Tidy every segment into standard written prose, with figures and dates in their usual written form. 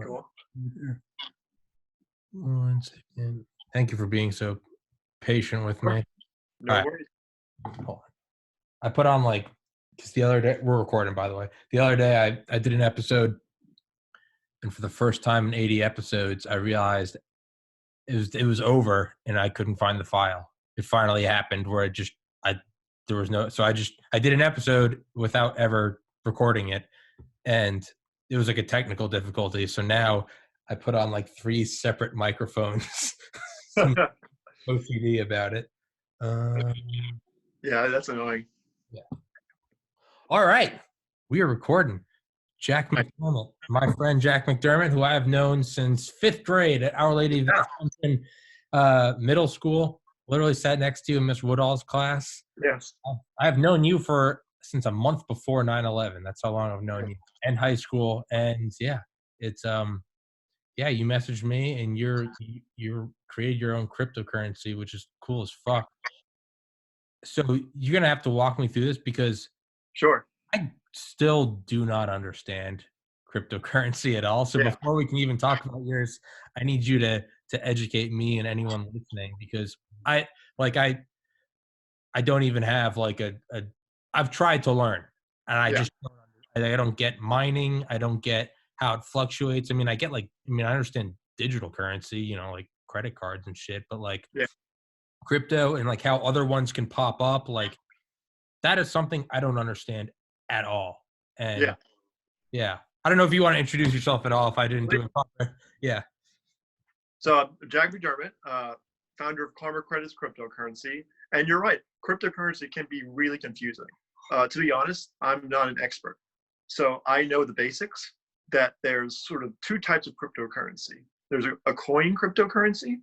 Cool. One second. Thank you for being so patient with me. No All right. worries. Hold on. I put on because the other day, we're recording, by the way. The other day I did an episode, and for the first time in 80 episodes, I realized it was over and I couldn't find the file. It finally happened where I did an episode without ever recording it, and it was like a technical difficulty. So now I put on 3 separate microphones. I'm OCD about it. Yeah, that's annoying. Yeah. All right. We are recording. Jack McDermott, my friend Jack McDermott, who I have known since 5th grade at Our Lady of Assumption Middle School. Literally sat next to you in Miss Woodall's class. Yes. I have known you since a month before 9/11. That's how long I've known you. And high school. And yeah, it's you messaged me and you created your own cryptocurrency, which is cool as fuck. So you're gonna have to walk me through this because Sure. I still do not understand cryptocurrency at all. So before we can even talk about yours, I need you to educate me and anyone listening, because I don't even have I've tried to learn, and I just I don't get mining. I don't get how it fluctuates. I mean, I understand digital currency, like credit cards and shit, but crypto and how other ones can pop up, that is something I don't understand at all. And I don't know if you want to introduce yourself at all if I didn't do it proper. Yeah. So Jack McDermott, founder of Karma Credits Cryptocurrency. And you're right, cryptocurrency can be really confusing. To be honest, I'm not an expert. So I know the basics, that there's sort of 2 types of cryptocurrency. There's a coin cryptocurrency,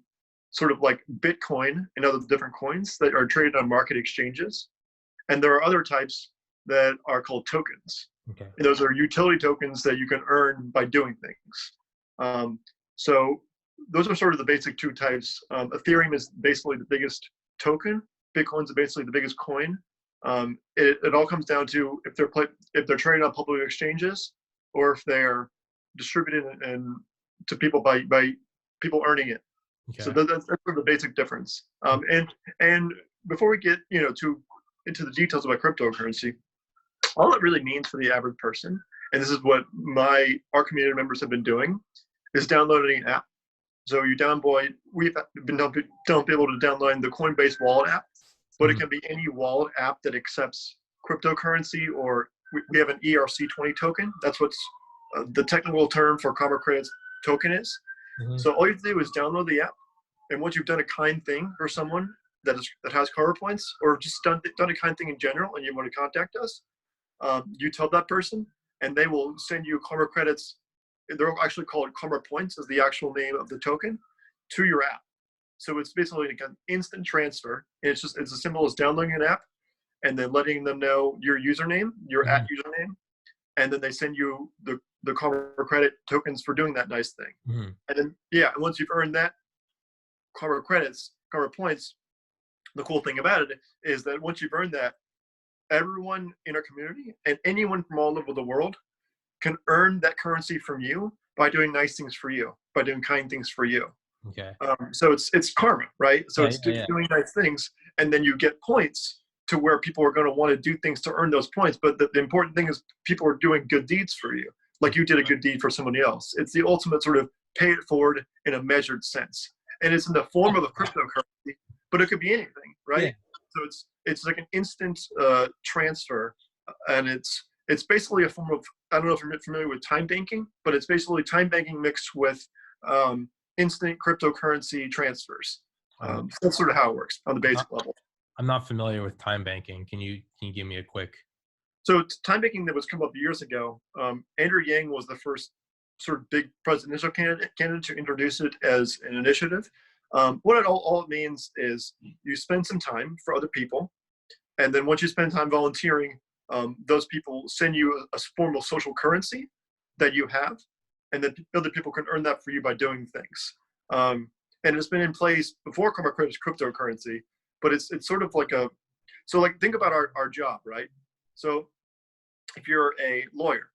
sort of like Bitcoin and other different coins that are traded on market exchanges. And there are other types that are called tokens. Okay. And those are utility tokens that you can earn by doing things. So those are sort of the basic 2 types. Ethereum is basically the biggest token. Bitcoin's basically the biggest coin. It all comes down to if they're traded on public exchanges, or if they're distributed and to people by people earning it. Okay. So that's sort of the basic difference. And before we get into the details about cryptocurrency, all it really means for the average person, and this is what our community members have been doing, is downloading an app. So we've been able to download the Coinbase wallet app, but it can be any wallet app that accepts cryptocurrency, or we have an ERC20 token. That's what's the technical term for Karma Credits token is. Mm-hmm. So all you have to do is download the app, and once you've done a kind thing for someone that has Karma points, or just done a kind thing in general, and you want to contact us, you tell that person, and they will send you Karma Credits. They're actually called Karma Points, is the actual name of the token, to your app. So it's basically like an instant transfer. It's as simple as downloading an app and then letting them know your username, your at username, and then they send you the Karma Credit tokens for doing that nice thing. Mm-hmm. And then and once you've earned that Karma Credits, Karma Points, the cool thing about it is that once you've earned that, everyone in our community and anyone from all over the world can earn that currency from you by doing nice things for you, by doing kind things for you. Okay. So it's karma, right? So doing nice things, and then you get points to where people are going to want to do things to earn those points. But the important thing is people are doing good deeds for you, like you did a good deed for somebody else. It's the ultimate sort of pay it forward in a measured sense, and it's in the form of a cryptocurrency, but it could be anything, right? Yeah. So it's like an instant transfer, and it's basically a form of, I don't know if you're familiar with time banking, but it's basically time banking mixed with instant cryptocurrency transfers. So that's sort of how it works on the basic level. I'm not familiar with time banking. Can you give me a quick? So time banking that was come up years ago. Andrew Yang was the first sort of big presidential candidate to introduce it as an initiative. What all it means is you spend some time for other people, and then once you spend time volunteering, those people send you a form of social currency that you have, and then other people can earn that for you by doing things. And it's been in place before Karma Credits cryptocurrency, but it's sort of think about our job, right? So if you're a lawyer,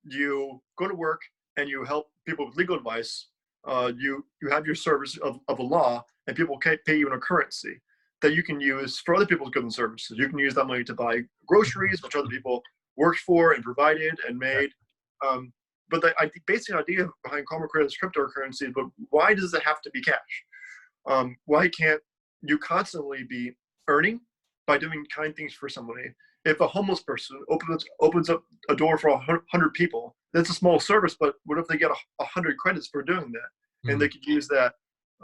you go to work and you help people with legal advice, you have your service of a law, and people can pay you in a currency that you can use for other people's goods and services. You can use that money to buy groceries, which other people worked for and provided and made. But the basic idea behind karma credit is cryptocurrency, but why does it have to be cash? Why can't you constantly be earning by doing kind things for somebody? If a homeless person opens up a door for 100 people, that's a small service, but what if they get 100 credits for doing that? And they could use that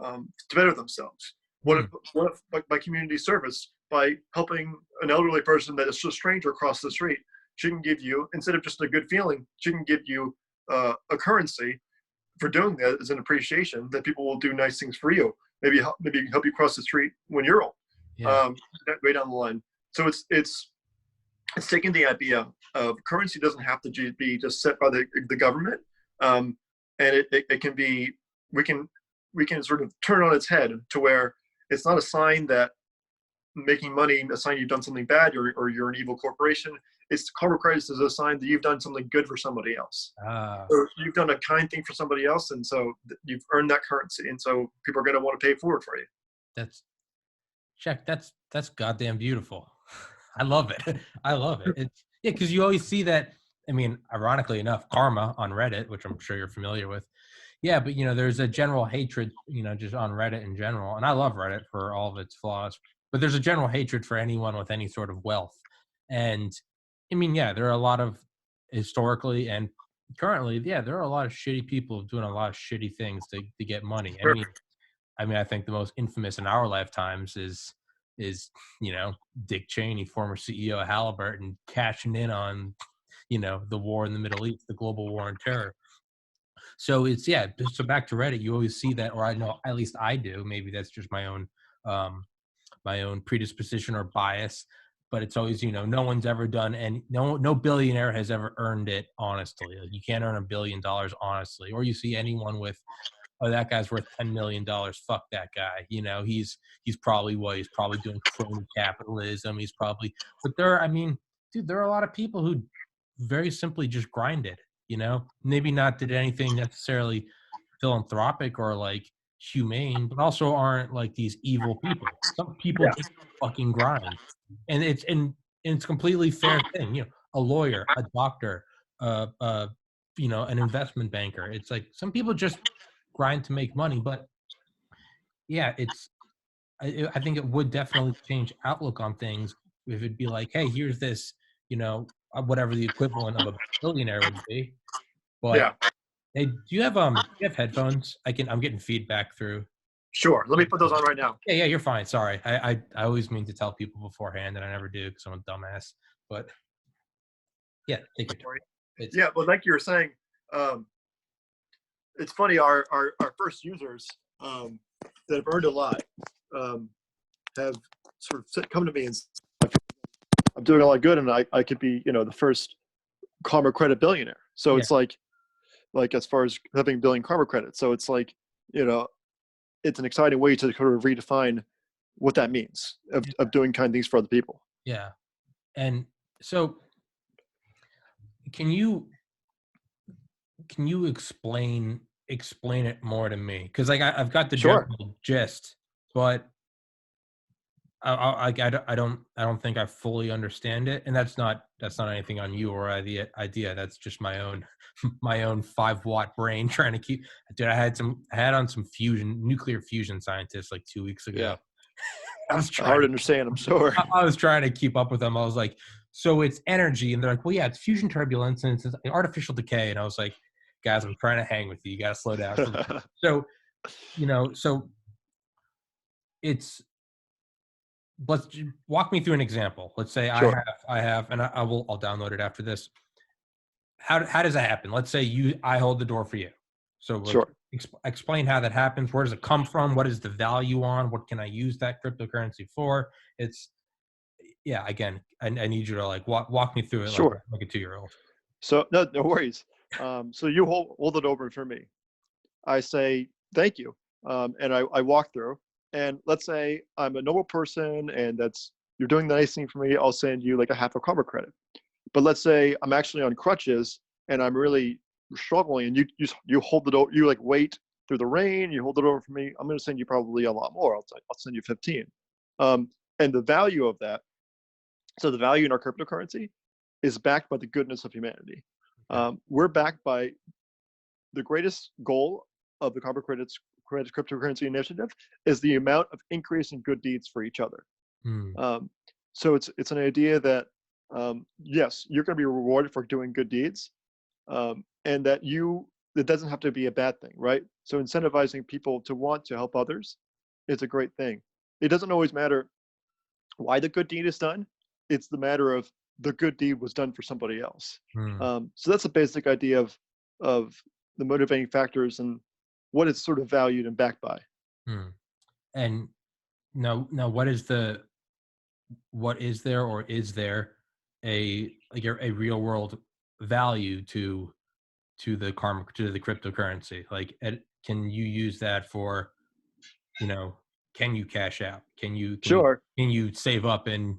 to better themselves. What if by community service, by helping an elderly person that is just a stranger across the street, she can give you, instead of just a good feeling, she can give you a currency for doing that as an appreciation that people will do nice things for you. Maybe help you cross the street when you're old, that way down the line. So it's taking the idea of currency doesn't have to be just set by the government, and it can be, we can sort of turn it on its head to where it's not a sign that making money, a sign you've done something bad or you're an evil corporation. It's karma credits as a sign that you've done something good for somebody else. So you've done a kind thing for somebody else, and so you've earned that currency, and so people are going to want to pay forward for you. That's goddamn beautiful. I love it. I love it. Because you always see that. I mean, ironically enough, karma on Reddit, which I'm sure you're familiar with. Yeah, but there's a general hatred, just on Reddit in general, and I love Reddit for all of its flaws. But there's a general hatred for anyone with any sort of wealth, and I mean, there are a lot of historically and currently, there are a lot of shitty people doing a lot of shitty things to get money. I mean, I think the most infamous in our lifetimes is Dick Cheney, former CEO of Halliburton, cashing in on the war in the Middle East, the global war on terror. So so back to Reddit, you always see that, or I know, at least I do. Maybe that's just my own predisposition or bias. But it's always, no one's ever done, and no billionaire has ever earned it honestly. Like, you can't earn $1 billion honestly. Or you see anyone with, oh, that guy's worth $10 million. Fuck that guy. He's probably he's probably doing crony capitalism. But there are a lot of people who very simply just grinded, maybe not did anything necessarily philanthropic or like humane, but also aren't like these evil people. Some people just fucking grind. And it's a completely fair thing. A lawyer, a doctor, an investment banker. It's like some people just grind to make money, but I think it would definitely change outlook on things if it'd be like, hey, here's this, whatever the equivalent of a billionaire would be. But hey, do you have headphones? I'm getting feedback through. Sure. Let me put those on right now. Yeah, you're fine. Sorry. I always mean to tell people beforehand, and I never do because I'm a dumbass. But take your time. But like you were saying, it's funny. Our first users that have earned a lot have sort of come to me and said, I'm doing a lot of good, and I could be, the first karma credit billionaire. So it's like as far as having billion karma credits. So it's like, it's an exciting way to sort of redefine what that means of doing kind things for other people. Yeah. And so can you explain it more to me? Because I've got the general gist, but I don't think I fully understand it. And that's not anything on you or the idea. That's just my own 5-watt brain trying to keep. Dude, I had on some nuclear fusion scientists like 2 weeks ago. Yeah. I was trying hard to understand. I'm sure. I was trying to keep up with them. I was like, so it's energy, and they're like, well, yeah, it's fusion turbulence and it's artificial decay. And I was like, guys, I'm trying to hang with you. You got to slow down. So it's. Let's walk me through an example. Let's say sure. I have, and I'll download it after this. How does that happen? Let's say I hold the door for you. So sure. Explain how that happens. Where does it come from? What is the value on? What can I use that cryptocurrency for? Again, I need you to like walk me through it. Sure. Like a 2-year-old. So no worries. So you hold it over for me. I say, thank you. And I walk through. And let's say I'm a normal person and you're doing the nice thing for me, I'll send you like a half a karma credit. But let's say I'm actually on crutches and I'm really struggling, and you hold it over, you like wait through the rain, you hold it over for me. I'm going to send you probably a lot more. I'll send you 15. And the value of that, so the value in our cryptocurrency is backed by the goodness of humanity. Okay. We're backed by the greatest goal of the carbon credits cryptocurrency initiative is the amount of increase in good deeds for each other. Hmm. So it's an idea that yes, you're going to be rewarded for doing good deeds, and that it doesn't have to be a bad thing, right? So incentivizing people to want to help others is a great thing. It doesn't always matter why the good deed is done. It's the matter of the good deed was done for somebody else. Hmm. So that's a basic idea of the motivating factors and what it's sort of valued and backed by. Hmm. And now, what is there, or is there a real world value to the cryptocurrency? Like, can you use that for, you know, can you cash out? Sure, Can you save up, and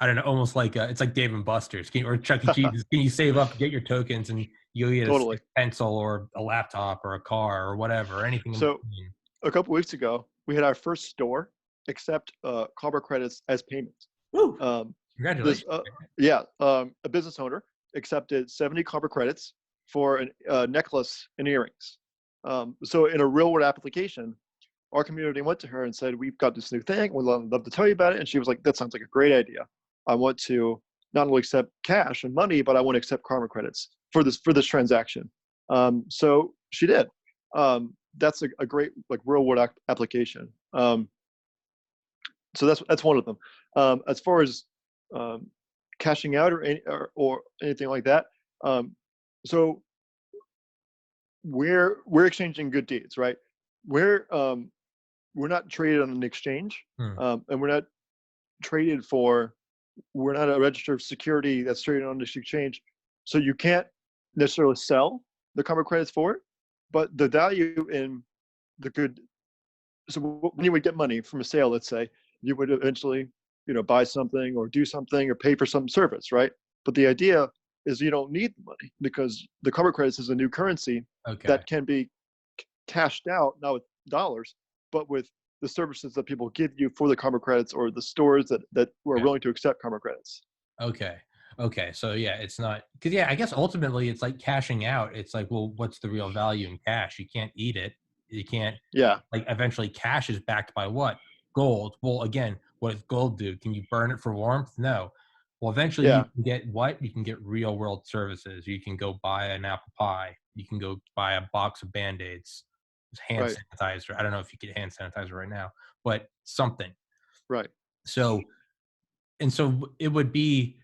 I don't know, almost like it's like Dave and Buster's, or Chuck E. Cheese. Can you save up, get your tokens, and you'll get a totally. pencil or a laptop or a car or whatever, or anything in So between? a couple weeks ago, we had our first store accept carbon credits as payments. Woo! Um, this, Congratulations. yeah, a business owner accepted 70 carbon credits for a necklace and earrings. So in a real world application, our community went to her and said, "We've got this new thing. We'd love to tell you about it." And she was like, "That sounds like a great idea. I want to not only accept cash and money, but I want to accept carbon credits for this transaction." So she did. That's a great like real world application. So that's one of them. As far as um, cashing out or anything like that, so we're exchanging good deeds, right? We're we're not traded on an exchange, Hmm. and we're not a registered security that's traded on this exchange. So you can't necessarily sell the carbon credits for it, but the value in the good. So when you would get money from a sale, let's say, you would eventually, buy something or do something or pay for some service, right? But the idea is you don't need the money because the carbon credits is a new currency Okay. that can be cashed out, not with dollars, but with the services that people give you for the carbon credits or the stores that are Okay. willing to accept carbon credits. Okay. Okay. So yeah, it's not because, yeah, I guess ultimately it's like cashing out. It's like, well, what's the real value in cash? You can't eat it. You can't, Yeah, like, eventually cash is backed by what? Gold. Well, again, what does gold do? Can you burn it for warmth? No. Well, eventually you yeah, can get what? You can get real world services. You can go buy an apple pie. You can go buy a box of Band-Aids, hand right, sanitizer. I don't know if you get hand sanitizer right now, but something. right, So, and so it would be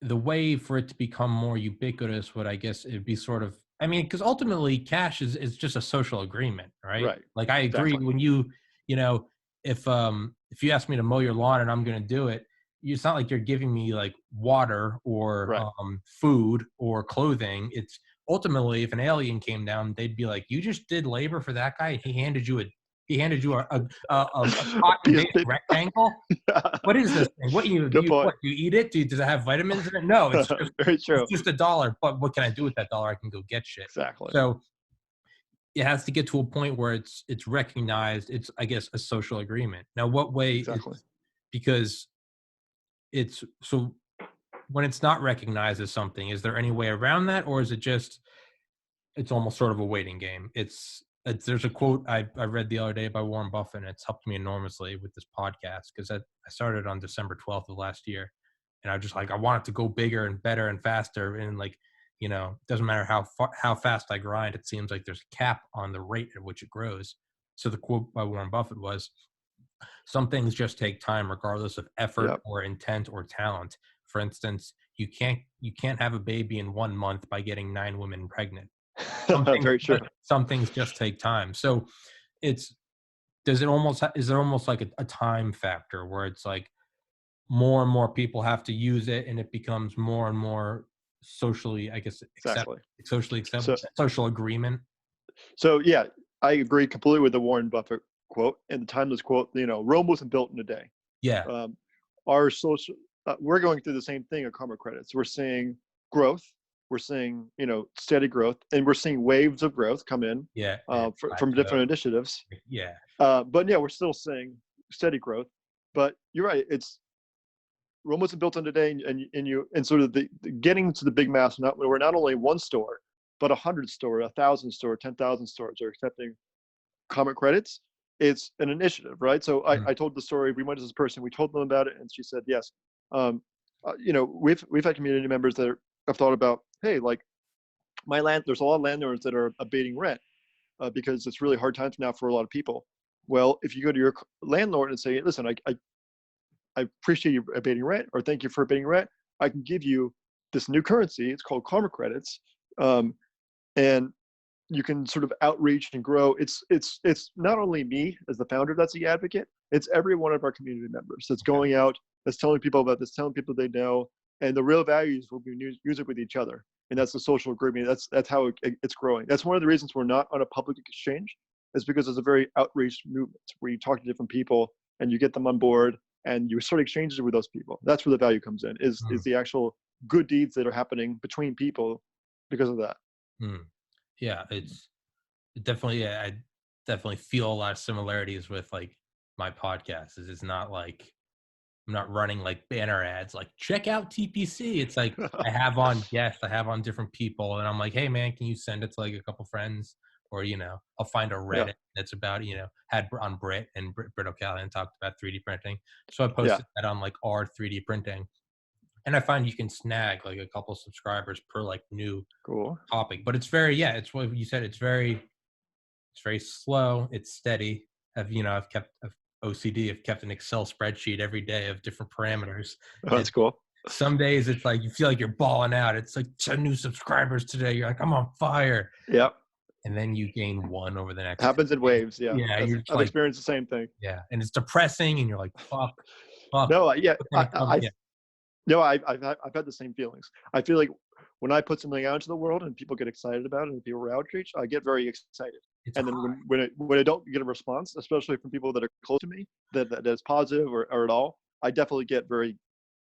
the way for it to become more ubiquitous would, I guess, it'd be sort of, I mean, because ultimately cash is just a social agreement, right? right, Like, I agree exactly, when you know, if you ask me to mow your lawn and I'm gonna do it, it's not like you're giving me like water or right. food or clothing. It's ultimately, if an alien came down, they'd be like, you just did labor for that guy. He handed you a cotton Piece based of paper. rectangle. What is this thing? What Good point. do you eat it? Does it have vitamins in it? No, Very it's true. just a dollar. But what can I do with that dollar? I can go get shit. Exactly. So it has to get to a point where it's recognized. It's, I guess, a social agreement. Now, what way Exactly. it's because it's so when it's not recognized as something, is there any way around that, or is it just it's almost sort of a waiting game? It's there's a quote I read the other day by Warren Buffett, and it's helped me enormously with this podcast because I started on December 12th of last year, and I just like I want it to go bigger and better and faster, and like, it doesn't matter how fast I grind, it seems like there's a cap on the rate at which it grows. So the quote by Warren Buffett was, "Some things just take time, regardless of effort Yep. or intent or talent. For instance, you can't have a baby in 1 month by getting 9 women pregnant. Very true. Some things just take time." So it's does it almost is there almost like a time factor where it's like more and more people have to use it and it becomes more and more socially, I guess, Exactly. accept So social agreement? so yeah, I agree completely with the Warren Buffett quote and the timeless quote. Rome wasn't built in a day. Yeah. Um, our social, we're going through the same thing at Karma Credits. We're seeing growth. we're seeing, steady growth, and we're seeing waves of growth come in Yeah. from different initiatives. Yeah. But yeah, we're still seeing steady growth. But you're right. Rome wasn't built in a day, and sort of the getting to the big mass. We're not only one store, but 100 store, 1,000 store, 10,000 stores are accepting comic credits. It's an initiative, right? So I told the story. We went to this person, we told them about it, and she said yes. We've had community members that have thought about, hey, like my land. There's a lot of landowners that are abating rent because it's really hard times now for a lot of people. Well, if you go to your landlord and say, listen, I appreciate you abating rent, or thank you for abating rent. I can give you this new currency. It's called karma credits, and you can sort of outreach and grow. It's not only me as the founder that's the advocate. It's every one of our community members that's going out, that's telling people about this, telling people they know, and the real values will be music with each other, and that's the social agreement. That's how it's growing. That's one of the reasons we're not on a public exchange, is because it's a very outreach movement where you talk to different people and you get them on board, and you start exchanges with those people. That's where the value comes in, is the actual good deeds that are happening between people because of that. Yeah, I definitely feel a lot of similarities with like my podcast. It's not like I'm not running like banner ads like check out TPC. It's like I have on guests, I have on different people, and I'm like, hey man, can you send it to like a couple friends? Or I'll find a Reddit that's about had on Brit, and Brit O'Callaghan talked about 3D printing, so I posted that on like our 3D printing, and I find you can snag like a couple subscribers per like new topic. But it's it's what you said. It's very slow. It's steady. I've kept OCD. I've kept an Excel spreadsheet every day of different parameters. Oh, that's cool. Some days it's like you feel like you're balling out. It's like 10 new subscribers today. You're like, I'm on fire. Yep. And then you gain one over the next. Happens in waves. Yeah. Yeah. I've experienced the same thing. Yeah. And it's depressing, and you're like, fuck. No, yeah. No, I've had the same feelings. I feel like when I put something out into the world and people get excited about it and people outreach, I get very excited. And then when I don't get a response, especially from people that are close to me, that is positive or at all, I definitely get very,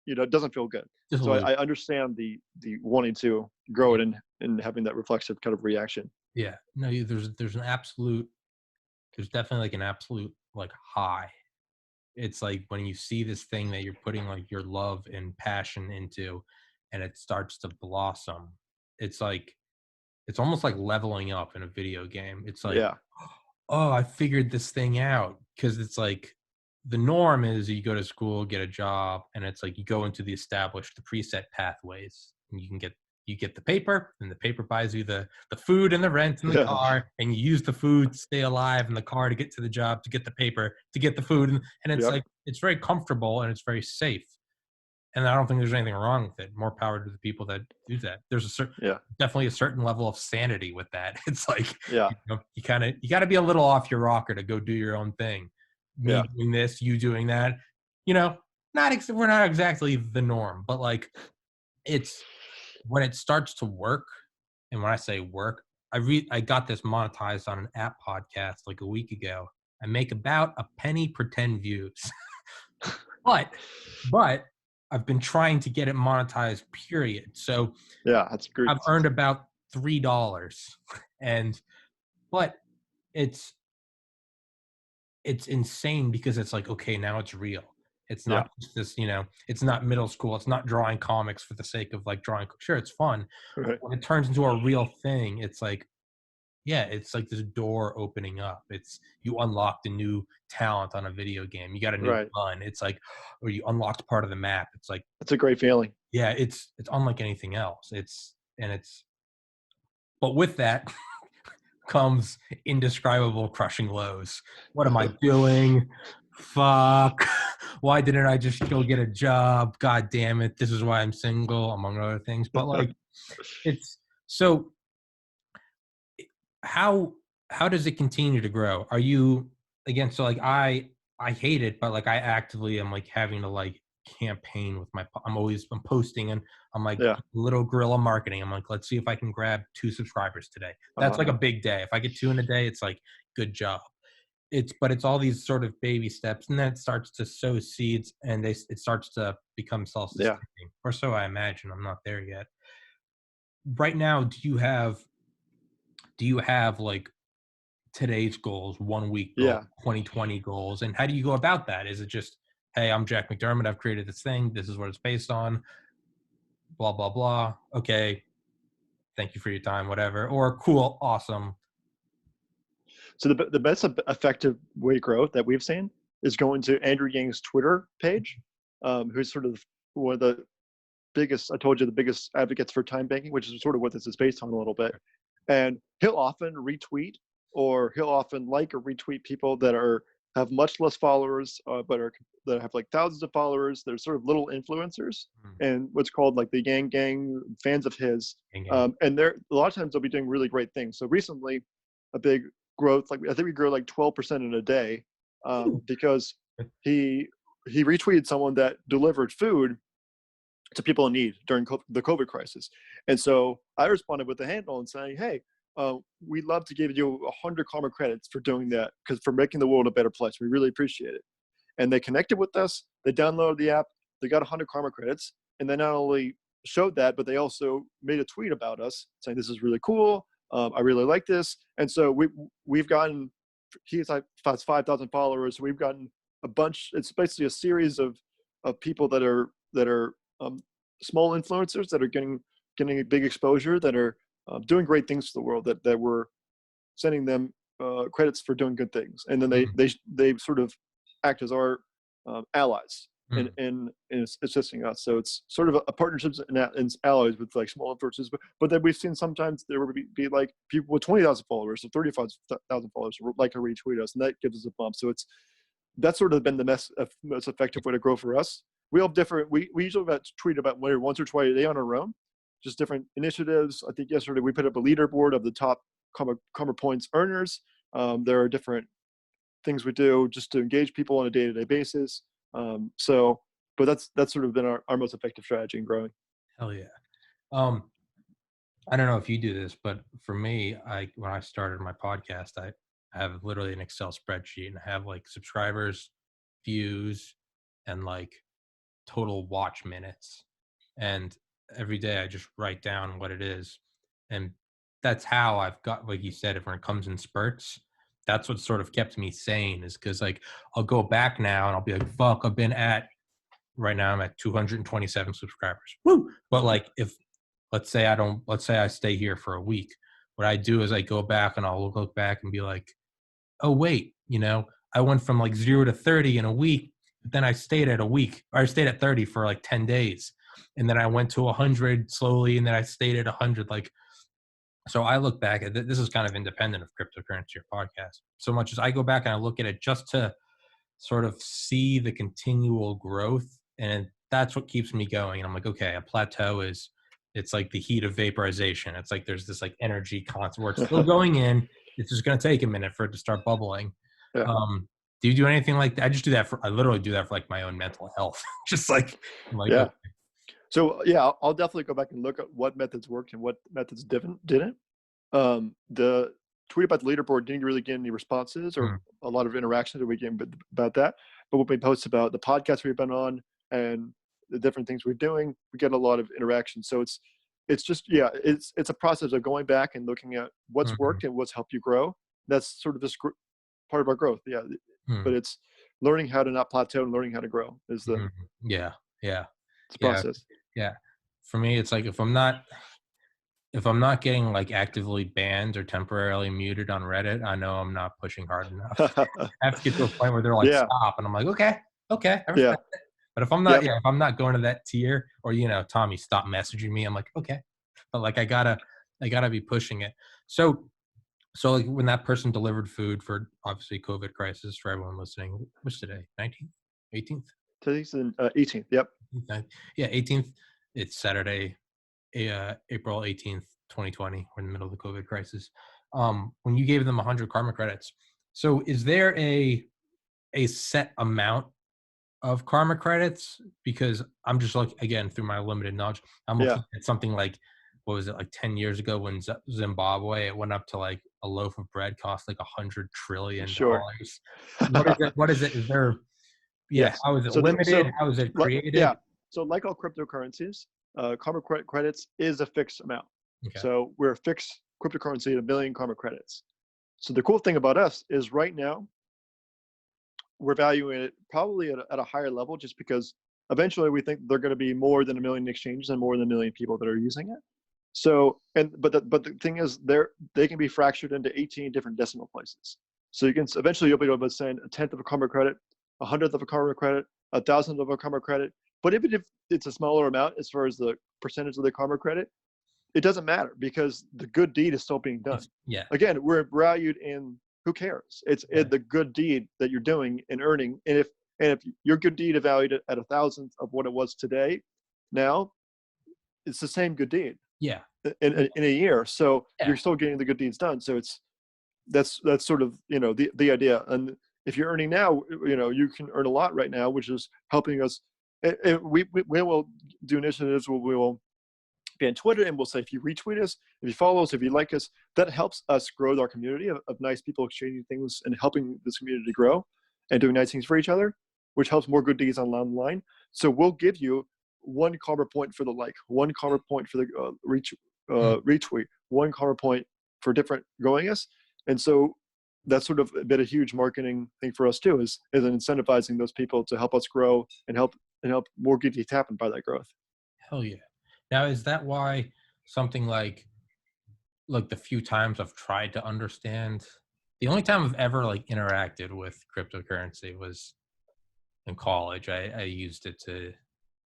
it doesn't feel good. So I understand the wanting to grow it and having that reflexive kind of reaction. Yeah. No, there's definitely like an absolute like high. It's like when you see this thing that you're putting like your love and passion into, and it starts to blossom. It's almost like leveling up in a video game. It's like, oh, I figured this thing out. Because it's like the norm is you go to school, get a job, and it's like you go into the preset pathways, and you get the paper, and the paper buys you the food and the rent and the car, and you use the food to stay alive, and the car to get to the job, to get the paper, to get the food, and it's like it's very comfortable and it's very safe. And I don't think there's anything wrong with it. More power to the people that do that. There's definitely a certain level of sanity with that. It's like you got to be a little off your rocker to go do your own thing. Me doing this, you doing that. We're not exactly the norm, but like it's when it starts to work. And when I say work, I got this monetized on an app podcast like a week ago. I make about a penny per 10 views, but I've been trying to get it monetized, period. So that's great. I've earned about $3, but it's insane because it's like, okay, now it's real. It's not just this, it's not middle school. It's not drawing comics for the sake of like drawing. Sure, it's fun. Right. When it turns into a real thing, it's like, it's like this door opening up. It's you unlocked a new talent on a video game. You got a new gun. It's like, or you unlocked part of the map. It's like, it's a great feeling. Yeah, it's unlike anything else. But with that comes indescribable crushing lows. What am I doing? Fuck. Why didn't I just go get a job? God damn it. This is why I'm single, among other things. But like, it's so how does it continue to grow? Are you again? So like I hate it, but like I actively am like having to like campaign with I'm posting, and I'm like little guerrilla marketing. I'm like, let's see if I can grab 2 subscribers today. That's like a big day. If I get 2 in a day, it's like good job. But it's all these sort of baby steps, and then it starts to sow seeds, and it starts to become self-sustaining, or so I imagine. I'm not there yet. right now, do you have like today's goals, 1 week goals, Yeah. 2020 goals, and how do you go about that? Is it just, hey, I'm Jack McDermott, I've created this thing, this is what it's based on, blah blah blah. Okay, thank you for your time, whatever. Or cool, awesome. So the best effective way to grow that we've seen is going to Andrew Yang's Twitter page, who's sort of one of the biggest, I told you, the biggest advocates for time banking, which is sort of what this is based on a little bit. And he'll often retweet, or he'll often like or retweet people that have much less followers, but that have like thousands of followers. They're sort of little influencers and what's called like the Yang Gang, fans of his. And they're a lot of times they'll be doing really great things. So recently, a big growth, like I think we grew like 12% in a day, because he retweeted someone that delivered food to people in need during the COVID crisis. And so I responded with a handle and saying, hey, we'd love to give you 100 karma credits for doing that, because for making the world a better place. We really appreciate it. And they connected with us. They downloaded the app. They got 100 karma credits. And they not only showed that, but they also made a tweet about us saying, this is really cool. I really like this. And so we've gotten, he's like 5,000 followers. We've gotten a bunch. It's basically a series of people that are small influencers that are getting a big exposure, that are doing great things to the world, that we're sending them credits for doing good things, and then they sort of act as our allies in assisting us. So it's sort of a partnerships and allies with like small influencers, but then we've seen sometimes there would be like people with 20,000 followers or 35,000 followers who like to retweet us, and that gives us a bump. So that's sort of been the most effective way to grow for us. We have different, we usually tweet about once or twice a day on our own, just different initiatives. I think yesterday we put up a leaderboard of the top karma points earners. There are different things we do just to engage people on a day-to-day basis. But that's sort of been our most effective strategy in growing. Hell yeah. I don't know if you do this, but for me, when I started my podcast, I have literally an Excel spreadsheet, and I have like subscribers, views, and like total watch minutes. And every day I just write down what it is. And that's how I've got, like you said, if when it comes in spurts, that's what sort of kept me sane, is because like I'll go back now and I'll be like, fuck, right now I'm at 227 subscribers. Woo! But like if let's say I stay here for a week, what I do is I go back and I'll look back and be like, oh wait, I went from like 0 to 30 in a week, but then I stayed at 30 for like 10 days. And then I went to 100 slowly, and then I stayed at 100. Like, so I look back at this is kind of independent of cryptocurrency or podcast, so much as I go back and I look at it just to sort of see the continual growth. And that's what keeps me going. And I'm like, okay, a plateau it's like the heat of vaporization. It's like there's this like energy constant where it's still going in. It's just going to take a minute for it to start bubbling. Yeah. Do you do anything like that? I literally do that for like my own mental health. Just like, I'm like, yeah. okay. So yeah, I'll definitely go back and look at what methods worked and what methods didn't. The tweet about the leaderboard didn't really get any responses or a lot of interactions that we get about that. But when we post about the podcast we've been on and the different things we're doing, we get a lot of interaction. So it's just, yeah, it's a process of going back and looking at what's worked and what's helped you grow. That's sort of this part of our growth. Yeah. But it's learning how to not plateau and learning how to grow is the process. Yeah. For me, it's like if I'm not getting like actively banned or temporarily muted on Reddit, I know I'm not pushing hard enough. I have to get to a point where they're like, stop. And I'm like, okay. I respect it. But if I'm not, if I'm not going to that tier, or, Tommy, stop messaging me, I'm like, okay. But like, I gotta be pushing it. So like when that person delivered food for obviously COVID crisis for everyone listening, what's today? 19th, 18th? Today's the 18th. Yep. Yeah. 18th. It's Saturday, April 18th, 2020. We're in the middle of the COVID crisis. When you gave them 100 karma credits. So is there a set amount of karma credits? Because I'm just like, again, through my limited knowledge, I'm looking at something like, what was it, like 10 years ago when Zimbabwe, it went up to like a loaf of bread cost like $100 trillion. Sure. What is it? Is there, how is it limited? How is it created? So like all cryptocurrencies, karma credits is a fixed amount. Okay. So we're a fixed cryptocurrency at 1 million karma credits. So the cool thing about us is right now we're valuing it probably at a higher level, just because eventually we think they're going to be more than 1 million exchanges and more than 1 million people that are using it. So, but the thing is, they can be fractured into 18 different decimal places. So eventually you'll be able to send a tenth of a karma credit, a hundredth of a karma credit, a thousandth of a karma credit. But even if it's a smaller amount as far as the percentage of the karma credit, it doesn't matter, because the good deed is still being done. Yeah. Again, we're valued in, who cares? It's the good deed that you're doing and earning. And if your good deed is valued at a thousandth of what it was today, now it's the same good deed. Yeah. In a year, so Yeah. you're still getting the good deeds done. So that's sort of the idea. And if you're earning now, you can earn a lot right now, which is helping us. We will do initiatives where we will be on Twitter, and we'll say, if you retweet us, if you follow us, if you like us, that helps us grow our community of nice people exchanging things and helping this community grow and doing nice things for each other, which helps more good deeds online. So we'll give you 1 karma point for the like, 1 karma point for the retweet, 1 karma point for different growing us. And so that's sort of been a huge marketing thing for us too, is incentivizing those people to help us grow and help more good deeds happen by that growth. Hell yeah. Now, is that why something like the few times I've tried to understand, the only time I've ever interacted with cryptocurrency was in college. I used it to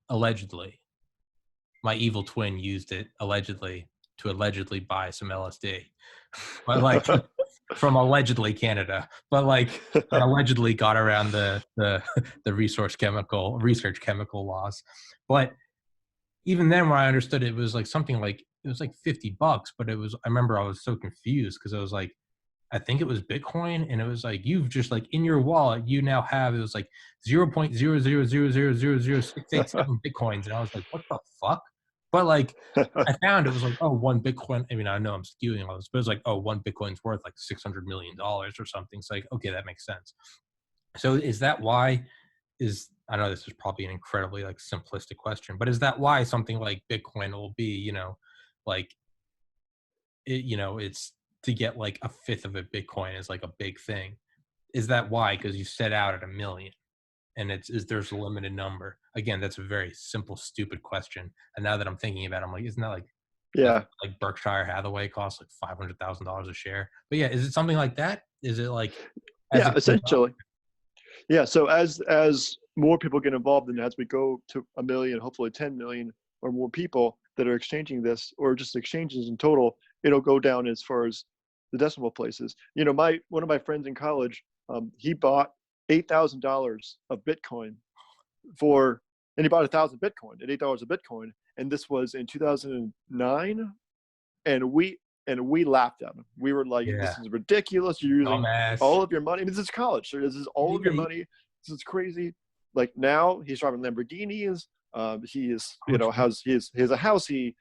allegedly, my evil twin used it allegedly to buy some LSD, but from allegedly Canada, but and allegedly got around the research chemical laws. But even then, when I understood it, was something it was $50, but I remember I was so confused because I was I think it was Bitcoin, and it was you've just in your wallet, you now have, it was 0.000000687 Bitcoins. And I was what the fuck? But I found it was oh, 1 Bitcoin. I mean, I know I'm skewing all this, but it was oh, 1 Bitcoin's worth $600 million or something. So okay, that makes sense. So is that why I know this is probably an incredibly simplistic question, but is that why something like Bitcoin will be, it's to get a fifth of a Bitcoin is a big thing? Is that why? Because you set out at 1 million and there's a limited number. Again, that's a very simple, stupid question. And now that I'm thinking about it, I'm isn't that yeah, Berkshire Hathaway costs $500,000 a share? But yeah, is it something like that? Is it yeah, essentially. Yeah. So as more people get involved, and as we go to 1 million, hopefully 10 million or more people that are exchanging this, or just exchanges in total, it'll go down as far as the decimal places. One of my friends in college, he bought $8,000 of Bitcoin and he bought 1,000 Bitcoin at $8 a Bitcoin, and this was in 2009, and we laughed at him. We were like, Yeah. "This is ridiculous! You're using Dumbass. all of your money. This is college. So this is all of your money. This is crazy." Now he's driving Lamborghinis. He is, he has a house. He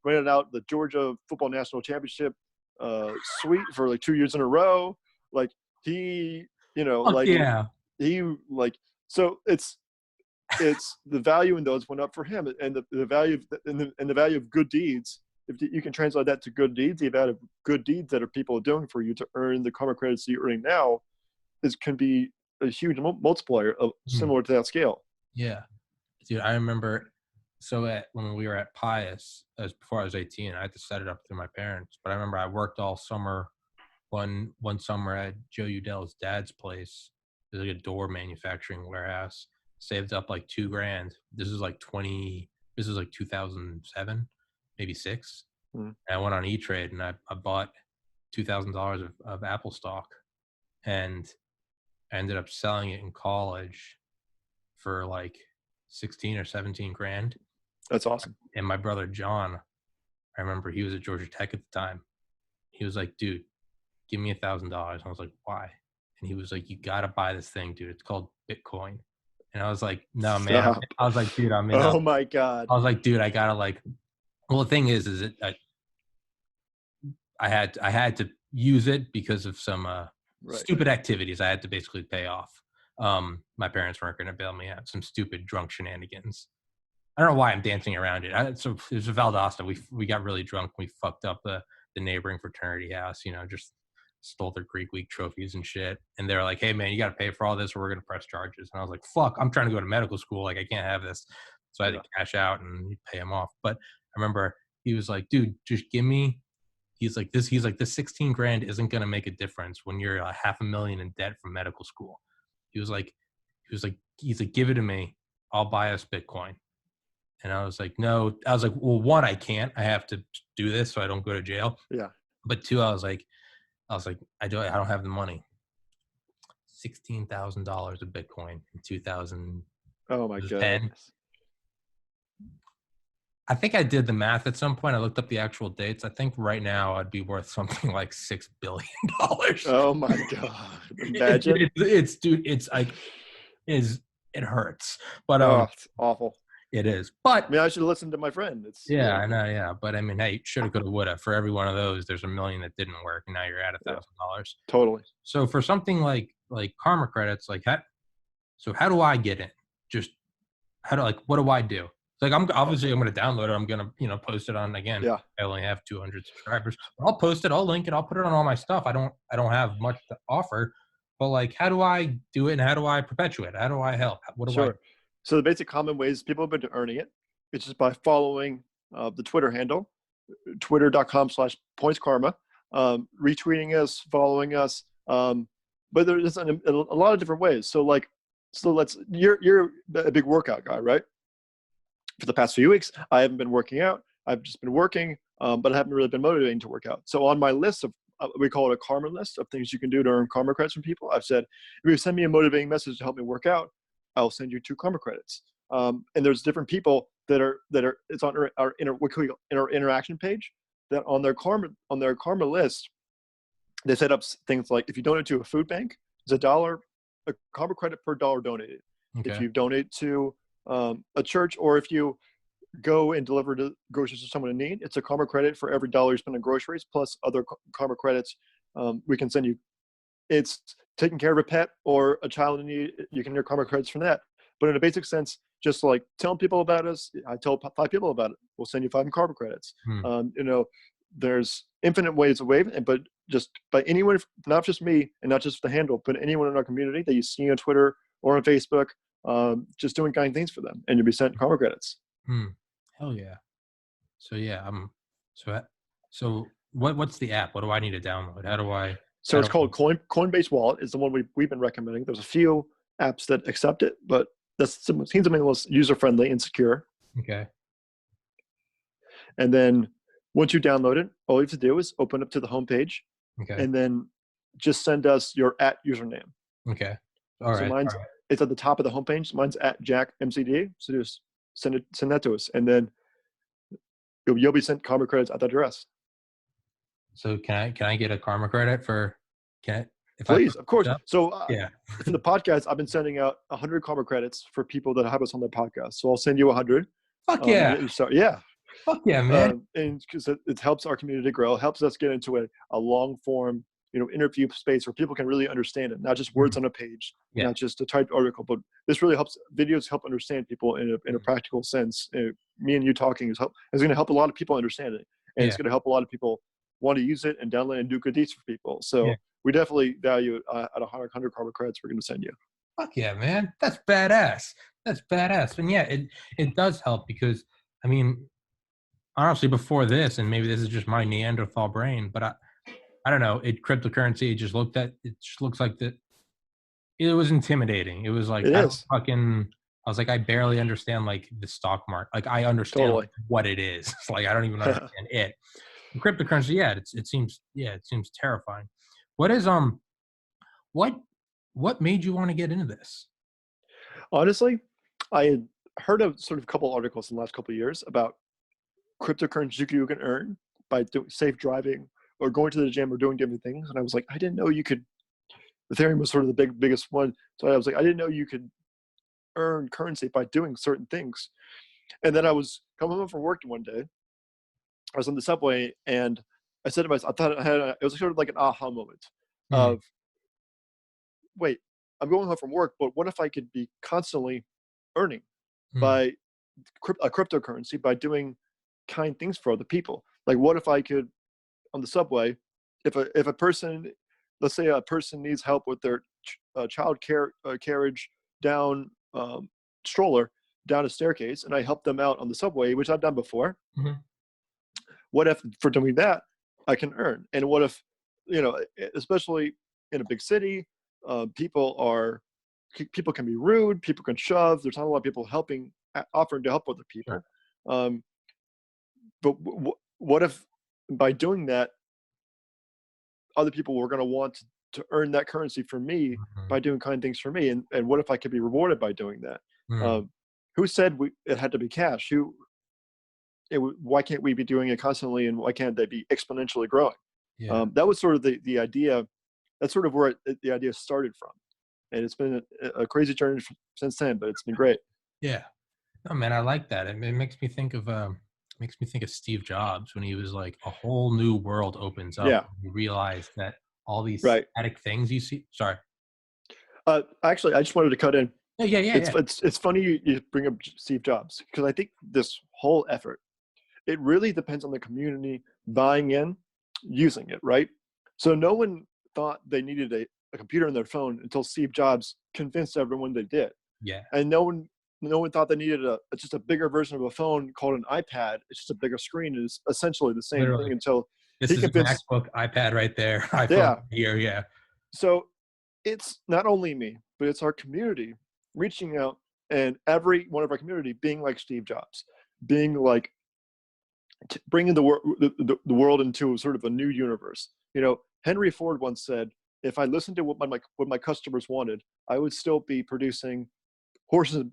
rented out the Georgia football national championship suite for 2 years in a row. He, yeah. So it's the value in those went up for him, and the value and the value of good deeds. If you can translate that to good deeds, the amount of good deeds that are people doing for you to earn the karma credits you're earning now can be a huge multiplier similar to that scale. Yeah, dude, I remember. So when we were at Pius, before I was 18, I had to set it up through my parents. But I remember I worked all summer. One summer at Joe Udell's dad's place. There's a door manufacturing warehouse. Saved up $2,000. This is 2007, maybe 6. And I went on E-Trade and I bought $2,000 of Apple stock, and I ended up selling it in college for 16 or 17 grand. That's awesome. And my brother John, I remember he was at Georgia Tech at the time. He was dude, give me $1,000. I was why? And he was you gotta buy this thing, dude. It's called Bitcoin. And I was no, man. Stop. I was dude, I'm in. Oh my God. I was dude, I gotta well, the thing is it I had to use it because of some stupid activities I had to basically pay off. My parents weren't going to bail me out. Some stupid drunk shenanigans. I don't know why I'm dancing around it. So it was a Valdosta. We got really drunk. We fucked up the neighboring fraternity house. Just stole their Greek Week trophies and shit. And they're like, "Hey man, you got to pay for all this, or we're gonna press charges." And I was like, "Fuck, I'm trying to go to medical school. Like I can't have this." So I had to cash out and pay him off. But I remember he was like, "Dude, just give me." He's like, "This 16 grand isn't gonna make a difference when you're $500,000 in debt from medical school." He was like, he's like, "Give it to me. I'll buy us Bitcoin." And I was like, "No." I was like, "Well, one, I can't. I have to do this so I don't go to jail." Yeah. But two, I was like, I don't have the money. $16,000 of Bitcoin in 2010. Oh my goodness. I think I did the math at some point. I looked up the actual dates. I think right now I'd be worth something like $6 billion. Oh my God. Imagine. Dude, it's like, it hurts. But it's awful. it is. But I mean, I should listen to my friend. Yeah, I know. Yeah, but I mean, hey, shoulda, coulda, woulda. For every one of those, there's $1 million that didn't work, and now you're at $1,000. Totally. So for something like karma credits, how do I get in? Just what do I do? Like I'm going to download it. I'm going to post it on again. Yeah. I only have 200 subscribers. I'll post it. I'll link it. I'll put it on all my stuff. I don't have much to offer, but how do I do it, and how do I perpetuate? How do I help? What do I? So the basic common ways people have been earning it, it's just by following the Twitter handle, twitter.com/pointskarma, retweeting us, following us. But there's a lot of different ways. So you're a big workout guy, right? For the past few weeks, I haven't been working out. I've just been working, but I haven't really been motivating to work out. So on my list of, we call it a karma list of things you can do to earn karma credits from people, I've said, if you send me a motivating message to help me work out, I'll send you 2 karma credits. And there's different people that are it's on our interaction page, that on their karma list, they set up things like, if you donate to a food bank, it's a karma credit per dollar donated. Okay. If you donate to a church, or if you go and deliver groceries to someone in need, it's a karma credit for every dollar you spend on groceries, plus other karma credits we can send you. It's taking care of a pet or a child in need, you can earn karma credits from that. But in a basic sense, just like telling people about us, I tell 5 people about it, we'll send you 5 karma credits. There's infinite ways of waving it, but just by anyone, not just me and not just the handle, but anyone in our community that you see on Twitter or on Facebook, just doing kind things for them, and you'll be sent karma credits. Hell yeah. So yeah, so what's the app? What do I need to download? How do I? So it's called Coinbase Wallet is the one we've been recommending. There's a few apps that accept it, but that seems to be the most user-friendly and secure. Okay. And then once you download it, all you have to do is open up to the homepage, and then just send us your @username. Okay. All right. So it's at the top of the homepage. Mine's @JackMCD. So just send that to us, and then you'll be sent karma credits at that address. So can I get a karma credit for? Please, of course. So for the podcast, I've been sending out 100 karma credits for people that have us on their podcast. So I'll send you 100. Fuck yeah. Yeah. Fuck yeah, man. And because it helps our community grow, it helps us get into a long form, interview space where people can really understand it, not just words on a page, not just a typed article, but this really helps. Videos help understand people in a practical sense. Me and you talking is going to help a lot of people understand it, and it's going to help a lot of people want to use it and download and do good deeds for people. So we definitely value it at 100 karma credits we're going to send you. Fuck yeah, man. That's badass. And yeah, it does help because, I mean, honestly, before this, and maybe this is just my Neanderthal brain, but I don't know, cryptocurrency, it just looks like that. It was intimidating. It was like, I was like, I barely understand the stock market. Like I understand what it is. It's like, I don't even understand it. And cryptocurrency, it seems terrifying. What is, what made you want to get into this? Honestly, I had heard of sort of a couple articles in the last couple of years about cryptocurrency you can earn by doing safe driving or going to the gym or doing different things. And I was like, I didn't know you could. Ethereum was sort of the biggest one. So I was like, I didn't know you could earn currency by doing certain things. And then I was coming home from work one day. I was on the subway, and I said to myself, it was sort of like an aha moment of, wait, I'm going home from work, but what if I could be constantly earning by a cryptocurrency by doing kind things for other people. Like, what if I could, on the subway, if a person, let's say a person needs help with their child carriage down stroller down a staircase, and I help them out on the subway, which I've done before. Mm-hmm. What if for doing that I can earn? And what if, especially in a big city, people can be rude, people can shove. There's not a lot of people offering to help other people. Sure. But what if by doing that, other people were going to want to earn that currency for me by doing kind things for me? And what if I could be rewarded by doing that? Who said it had to be cash? Why can't we be doing it constantly, and why can't they be exponentially growing? Yeah. That was sort of the idea. That's sort of where the idea started from. And it's been a crazy journey since then, but it's been great. Yeah. Oh man, I like that. It makes me think of Steve Jobs when he was like, a whole new world opens up. Yeah. You realize that all these static things you see. Sorry. Actually, I just wanted to cut in. Yeah. It's funny you bring up Steve Jobs, because I think this whole effort, it really depends on the community buying in, using it, right? So no one thought they needed a computer on their phone until Steve Jobs convinced everyone they did. Yeah. And no one thought they needed just a bigger version of a phone called an iPad. It's just a bigger screen, and it's essentially the same thing until this is convinced, a MacBook, iPad right there, iPhone here, yeah. So it's not only me, but it's our community reaching out, and every one of our community being like Steve Jobs, being like bringing the world into sort of a new universe. Henry Ford once said, if I listened to what my customers wanted, I would still be producing horses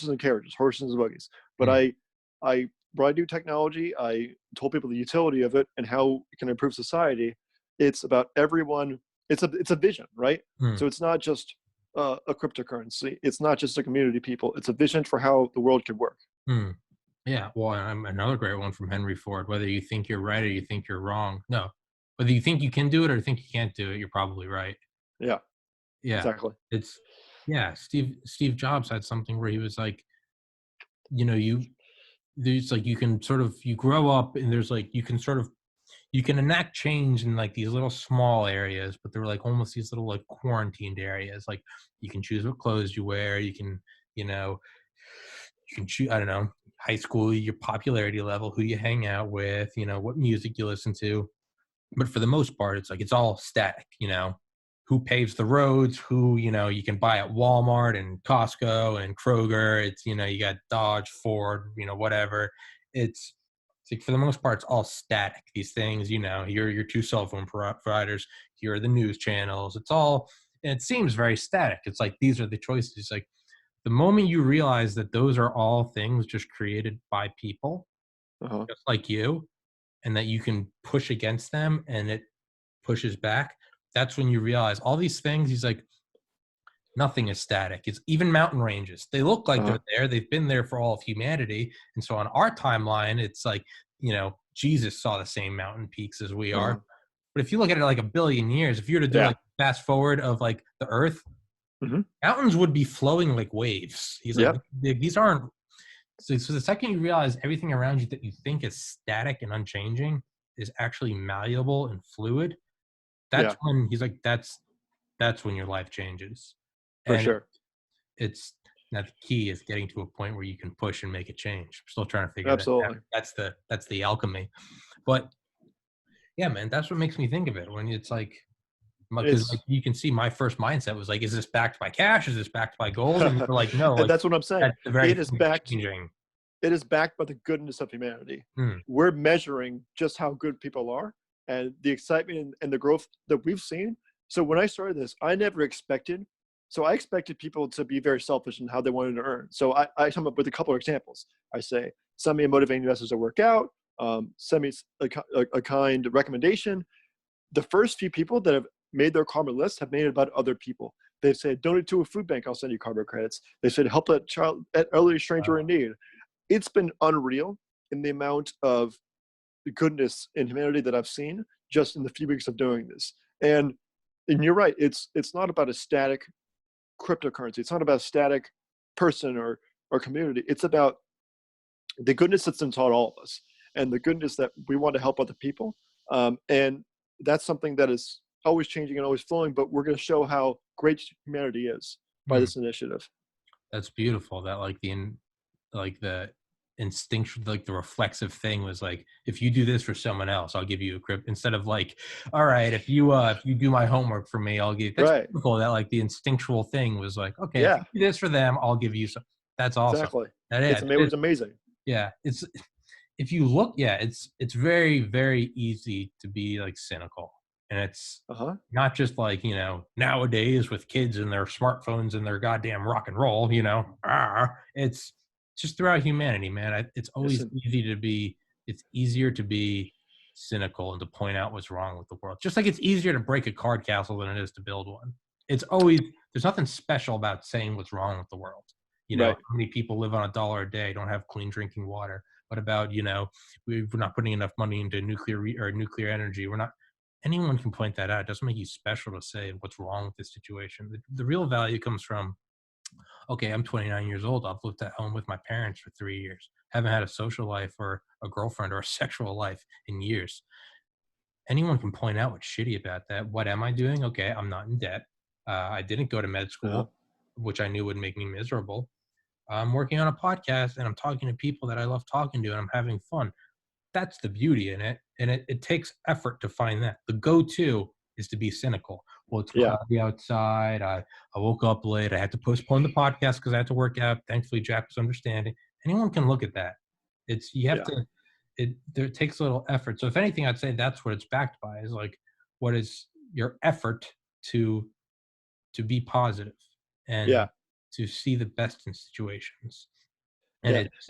and carriages, horses and buggies. But I brought new technology. I told people the utility of it and how it can improve society. It's about everyone. It's a vision, right? So it's not just a cryptocurrency. It's not just a community people. It's a vision for how the world could work. Yeah. Well, another great one from Henry Ford. Whether you think you're right or you think you're wrong. No. Whether you think you can do it or think you can't do it, you're probably right. Yeah. Yeah. Exactly. Steve Jobs had something where he was like, there's like, you grow up and there's like, you can enact change in like these little small areas, but they're like almost these little like quarantined areas. Like you can choose what clothes you wear. You can choose, I don't know, high school, your popularity level, who you hang out with, what music you listen to. But for the most part, it's like, it's all static, who paves the roads, who, you can buy at Walmart and Costco and Kroger. It's, you got Dodge, Ford, whatever. It's like, for the most part, it's all static. These things, your two cell phone providers, here are the news channels. It's all, and it seems very static. It's like, these are the choices. It's like, the moment you realize that those are all things just created by people, just like you, and that you can push against them and it pushes back, that's when you realize all these things, he's like, nothing is static. It's even mountain ranges. They look like they're there. They've been there for all of humanity. And so on our timeline, it's like, Jesus saw the same mountain peaks as we are. But if you look at it like 1 billion years, if you were to do like fast forward of like the earth, mountains would be flowing like waves. He's like, these aren't. So the second you realize everything around you that you think is static and unchanging is actually malleable and fluid, that's when he's like, that's when your life changes. For sure. It's now the key is getting to a point where you can push and make a change. I'm still trying to figure that out. That's the alchemy. But yeah, man, that's what makes me think of it when it's like, because like, you can see my first mindset was like, is this backed by cash? Is this backed by gold? And you're like, no. And that's what I'm saying. It is backed. Changing. It is backed by the goodness of humanity. We're measuring just how good people are and the excitement and the growth that we've seen. So when I started this, I never expected. So I expected people to be very selfish in how they wanted to earn. So I come up with a couple of examples. I say, send me a motivating message to work out. Send me a kind recommendation. The first few people that have made their karma list have made it about other people. They've said, donate to a food bank, I'll send you karma credits. They said, help that child, that elderly stranger in need. It's been unreal in the amount of goodness in humanity that I've seen just in the few weeks of doing this. And you're right, it's not about a static cryptocurrency. It's not about a static person or community. It's about the goodness that's taught all of us, and the goodness that we want to help other people. And that's something that is always changing and always flowing, but we're going to show how great humanity is by Hmm. this initiative. That's beautiful. That like the instinctual, like the reflexive thing was like, if you do this for someone else, I'll give you a crypt, instead of like, all right, if you do my homework for me, I'll give. That's Right. beautiful. That like the instinctual thing was like, okay, if Yeah, you do this for them, I'll give you some. That's awesome. exactly. That, yeah, It was amazing. yeah, it's, if you look, yeah, it's very, very easy to be like cynical, and it's Uh-huh. not just like, nowadays with kids and their smartphones and their goddamn rock and roll, it's just throughout humanity, man. It's always Listen, it's easier to be cynical and to point out what's wrong with the world. Just like it's easier to break a card castle than it is to build one. It's always, there's nothing special about saying what's wrong with the world. right. How many people live on $1 a day, don't have clean drinking water? What about, we're not putting enough money into nuclear energy. We're not, anyone can point that out. It doesn't make you special to say what's wrong with this situation. The real value comes from, okay, I'm 29 years old. I've lived at home with my parents for 3 years. Haven't had a social life or a girlfriend or a sexual life in years. Anyone can point out what's shitty about that. What am I doing? Okay, I'm not in debt. I didn't go to med Uh-huh. school, which I knew would make me miserable. I'm working on a podcast and I'm talking to people that I love talking to, and I'm having fun. That's the beauty in it. And it takes effort to find that. The go-to is to be cynical. Well, it's Yeah. cloudy outside. I woke up late. I had to postpone the podcast because I had to work out. Thankfully, Jack was understanding. Anyone can look at that. You have Yeah. to, there takes a little effort. So if anything, I'd say that's what it's backed by, is like, what is your effort to be positive Yeah. and to see the best in situations. And Yeah. it's,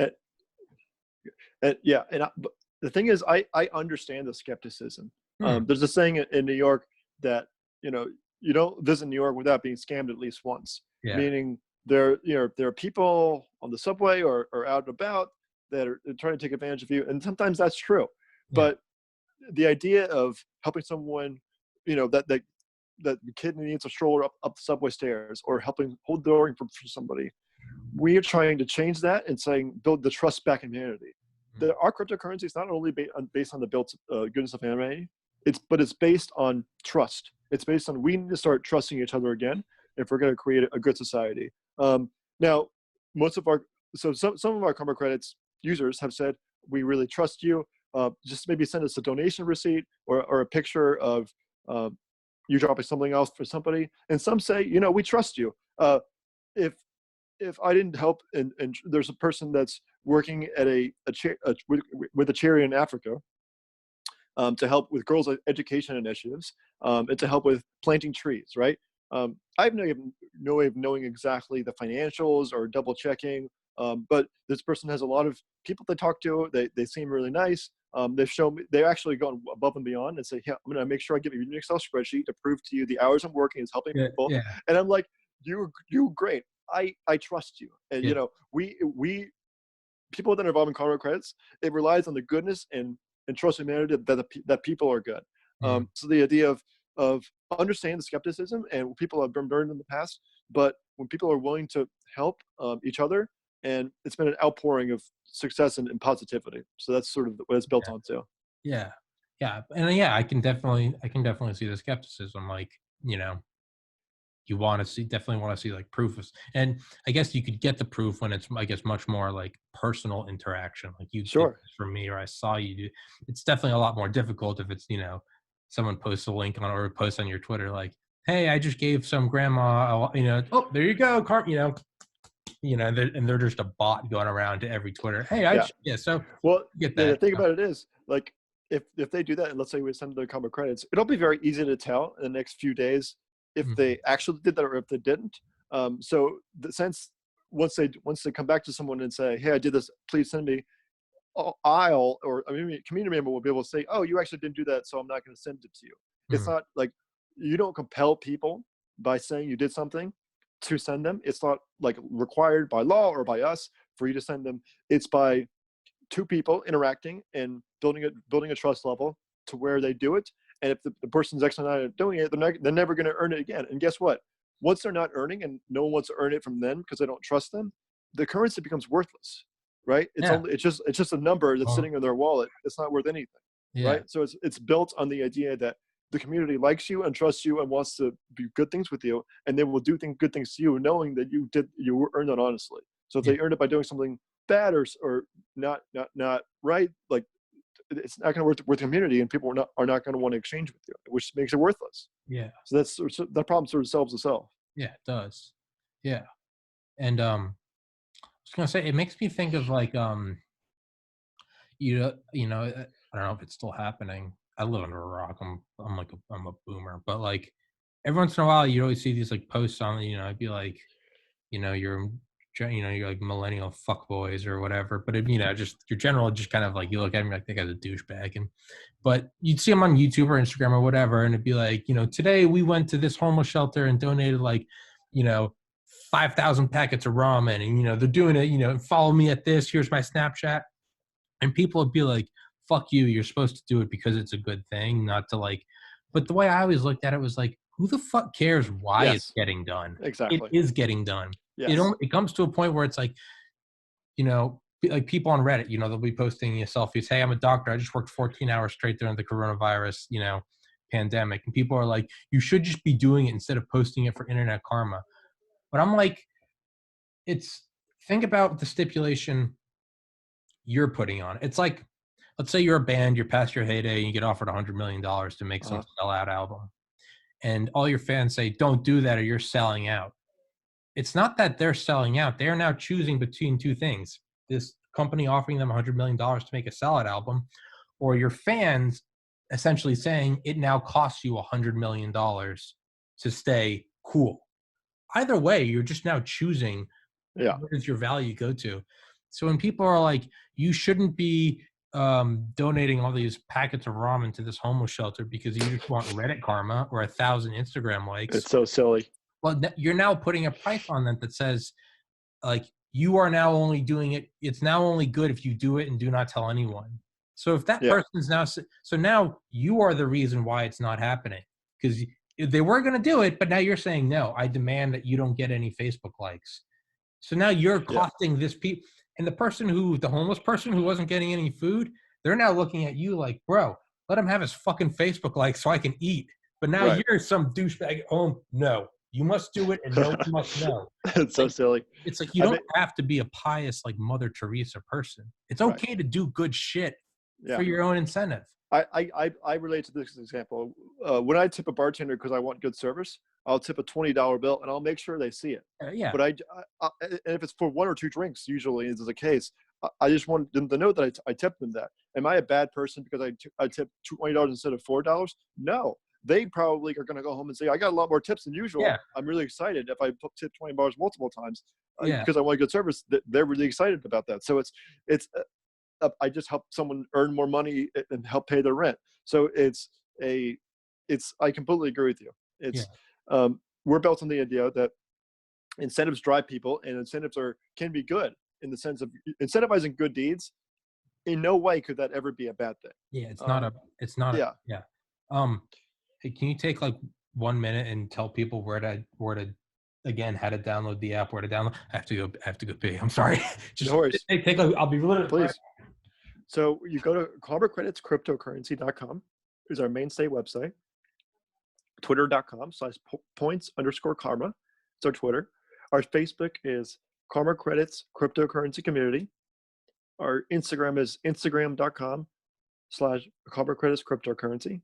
Yeah. But the thing is, I understand the skepticism. hmm, There's a saying in New York that, you don't visit New York without being scammed at least once, yeah, meaning there are people on the subway or out and about that are trying to take advantage of you. And sometimes that's true. yeah, But the idea of helping someone, that the kid needs a stroller up the subway stairs, or helping hold the door for somebody, we are trying to change that and saying build the trust back in humanity. hmm, Our cryptocurrency is not only based on the built goodness of humanity, but it's based on trust. It's based on, we need to start trusting each other again if we're going to create a good society. Now, most of our some of our karma credits users have said, we really trust you. Just maybe send us a donation receipt or a picture of uh, you dropping something else for somebody. And some say, we trust you. If I didn't help, and there's a person that's working at with a charity in Africa, to help with girls' education initiatives, and to help with planting trees, right? I have no way of knowing exactly the financials or double checking, but this person has a lot of people they talk to. They seem really nice. They've shown me, they've actually gone above and beyond and say, yeah, I'm going to make sure I give you an Excel spreadsheet to prove to you the hours I'm working is helping yeah, people. yeah, And I'm like, you great. I trust you. And yeah, we people that are involved in karma credits, it relies on the goodness and trust humanity that people are good. mm, So the idea of understanding the skepticism and people have been burned in the past, but when people are willing to help each other, and it's been an outpouring of success and positivity. So that's sort of what it's built yeah, on too. yeah, yeah, and yeah, I can definitely see the skepticism. Like, you know, you want to see, definitely want to see like proof of, and I guess you could get the proof when it's, I guess, much more like personal interaction. Like, you did Sure. this for me, or I saw you do. It's definitely a lot more difficult if it's, someone posts a link on, or posts on your Twitter like, hey, I just gave some grandma, oh, there you go, and they're just a bot going around to every Twitter. Hey, Yeah. yeah, so Well, I get the that. thing about it is, like, if they do that, and let's say we send their karma credits, it'll be very easy to tell in the next few days if Mhm. they actually did that or if they didn't. So the sense, once they come back to someone and say, hey, I did this, please send me, I mean, community member will be able to say, oh, you actually didn't do that, so I'm not going to send it to you. It's Mhm. not like, you don't compel people by saying you did something to send them. It's not like required by law or by us for you to send them. It's by two people interacting and building a trust level to where they do it. And if the person's actually not doing it, they're never going to earn it again. And guess what? Once they're not earning and no one wants to earn it from them because they don't trust them, the currency becomes worthless. right? Yeah. It's just a number that's Well, sitting in their wallet. It's not worth anything, yeah. right? So it's built on the idea that the community likes you and trusts you and wants to do good things with you, and they will do good things to you, knowing that you earned it honestly. So if Yeah. they earned it by doing something bad or not right, like it's not going to work with the community, and people are not going to want to exchange with you, which makes it worthless. Yeah. So that problem sort of solves itself. Yeah, it does. Yeah. And I was gonna say it makes me think of like I don't know if it's still happening. I live under a rock. I'm a boomer, but like every once in a while you always see these like posts on, it'd be like, you're like millennial fuckboys or whatever. But just your general, just kind of like you look at me like that guy's a douchebag. But you'd see them on YouTube or Instagram or whatever, and it'd be like, today we went to this homeless shelter and donated like, you know, 5,000 packets of ramen, and they're doing it. Follow me at this. Here's my Snapchat, and people would be like, "Fuck you! You're supposed to do it because it's a good thing, not to like." But the way I always looked at it was like, who the fuck cares why it's Yes, getting done? It exactly. is getting done. Yes. It comes to a point where it's like, like people on Reddit, they'll be posting selfies. Hey, I'm a doctor. I just worked 14 hours straight during the coronavirus, pandemic. And people are like, you should just be doing it instead of posting it for internet karma. But I'm like, think about the stipulation you're putting on. It's like, let's say you're a band, you're past your heyday, and you get offered $100 million to make some sellout album. And all your fans say, don't do that or you're selling out. It's not that they're selling out. They are now choosing between two things. This company offering them $100 million to make a sellout album, or your fans essentially saying it now costs you $100 million to stay cool. Either way, you're just now choosing where does your value go to. So when people are like, you shouldn't be donating all these packets of ramen to this homeless shelter because you just want Reddit karma or 1,000 Instagram likes. It's so silly. Well, you're now putting a price on that says, like, you are now only doing it. It's now only good if you do it and do not tell anyone. So if that person's now, so now you are the reason why it's not happening, because they were going to do it, but now you're saying, no, I demand that you don't get any Facebook likes. So now you're costing this people, and the homeless person who wasn't getting any food, they're now looking at you like, bro, let him have his fucking Facebook likes so I can eat. But now you're some douchebag at home. No, you must do it, and no one must know. It's so silly. It's like you don't have to be a pious like Mother Teresa person. It's okay to do good shit for your own incentive. I relate to this example. When I tip a bartender because I want good service, I'll tip a $20 bill and I'll make sure they see it. But and if it's for one or two drinks, usually is the case. I just want them to know that I tipped them that. Am I a bad person because I tipped $20 instead of $4? No. They probably are going to go home and say, I got a lot more tips than usual. Yeah. I'm really excited if I tip $20 multiple times because I want good service. They're really excited about that. So it's I just help someone earn more money and help pay their rent. So I completely agree with you. We're built on the idea that incentives drive people, and incentives can be good in the sense of incentivizing good deeds. In no way could that ever be a bad thing. Yeah, hey, can you take like 1 minute and tell people where to again, how to download the app, where to download? I have to go pee. I'm sorry. Just no worries. I'll be really please. So you go to KarmaCreditsCryptocurrency.com is our mainstay website. Twitter.com/points_karma. It's our Twitter. Our Facebook is Karma Credits Cryptocurrency Community. Our Instagram is Instagram.com/Karma Credits Cryptocurrency.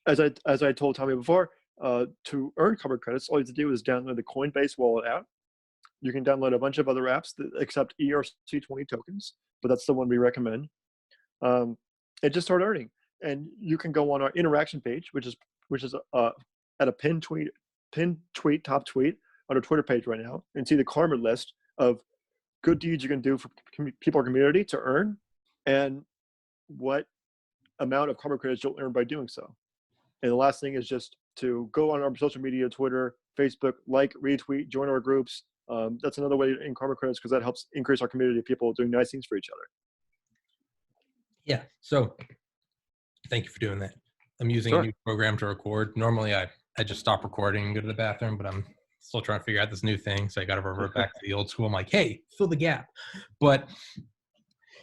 As I told Tommy before, to earn Karma Credits, all you have to do is download the Coinbase wallet app. You can download a bunch of other apps that accept ERC20 tokens, but that's the one we recommend. And just start earning. And you can go on our interaction page, which is at a pinned tweet, top tweet on our Twitter page right now, and see the karma list of good deeds you can do for people or community to earn, and what amount of karma credits you'll earn by doing so. And the last thing is just to go on our social media, Twitter, Facebook, like, retweet, join our groups. That's another way to earn karma credits because that helps increase our community of people doing nice things for each other. Yeah. So thank you for doing that. I'm using a new program to record. Normally I just stop recording and go to the bathroom, but I'm still trying to figure out this new thing. So I got to revert back to the old school. I'm like, hey, fill the gap. But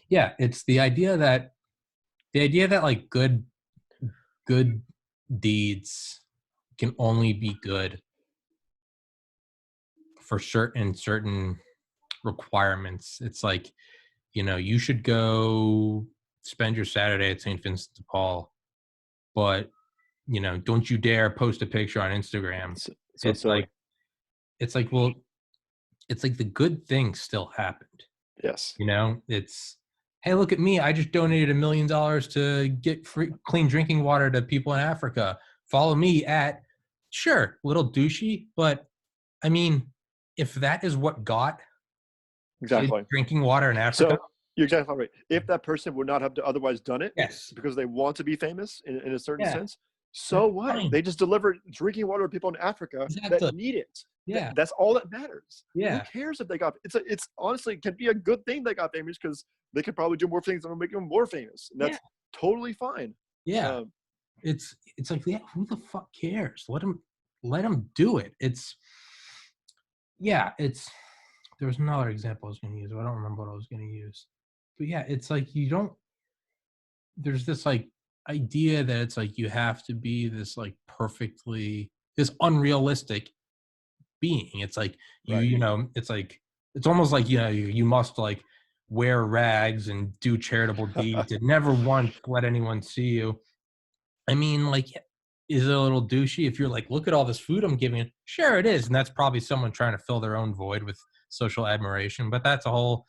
yeah, it's the idea that like good deeds can only be good for certain requirements. It's like, you should go spend your Saturday at St. Vincent de Paul, but don't you dare post a picture on Instagram. So silly. Well, it's like the good things still happened. Yes. It's, hey, look at me. I just donated $1 million to get free clean drinking water to people in Africa. Follow me at, sure, little douchey, but I mean, if that is what got Exactly drinking water in Africa. So you're exactly right. If that person would not have otherwise done it, yes, because they want to be famous in a certain sense, so that's what? fine. They just delivered drinking water to people in Africa that need it. Yeah, that's all that matters. Yeah. Who cares if they got? It's honestly, it can be a good thing they got famous, because they could probably do more things that will make them more famous. And that's totally fine. Yeah. It's like, yeah, who the fuck cares? Let them do it. There was another example I was going to use, but I don't remember what I was going to use. But yeah, it's like there's this like idea that it's like you have to be this like this unrealistic being. It's like it's like, it's almost like, you must like wear rags and do charitable deeds and never once let anyone see you. I mean, like, is it a little douchey if you're like, look at all this food I'm giving? Sure, it is, and that's probably someone trying to fill their own void with social admiration. But that's a whole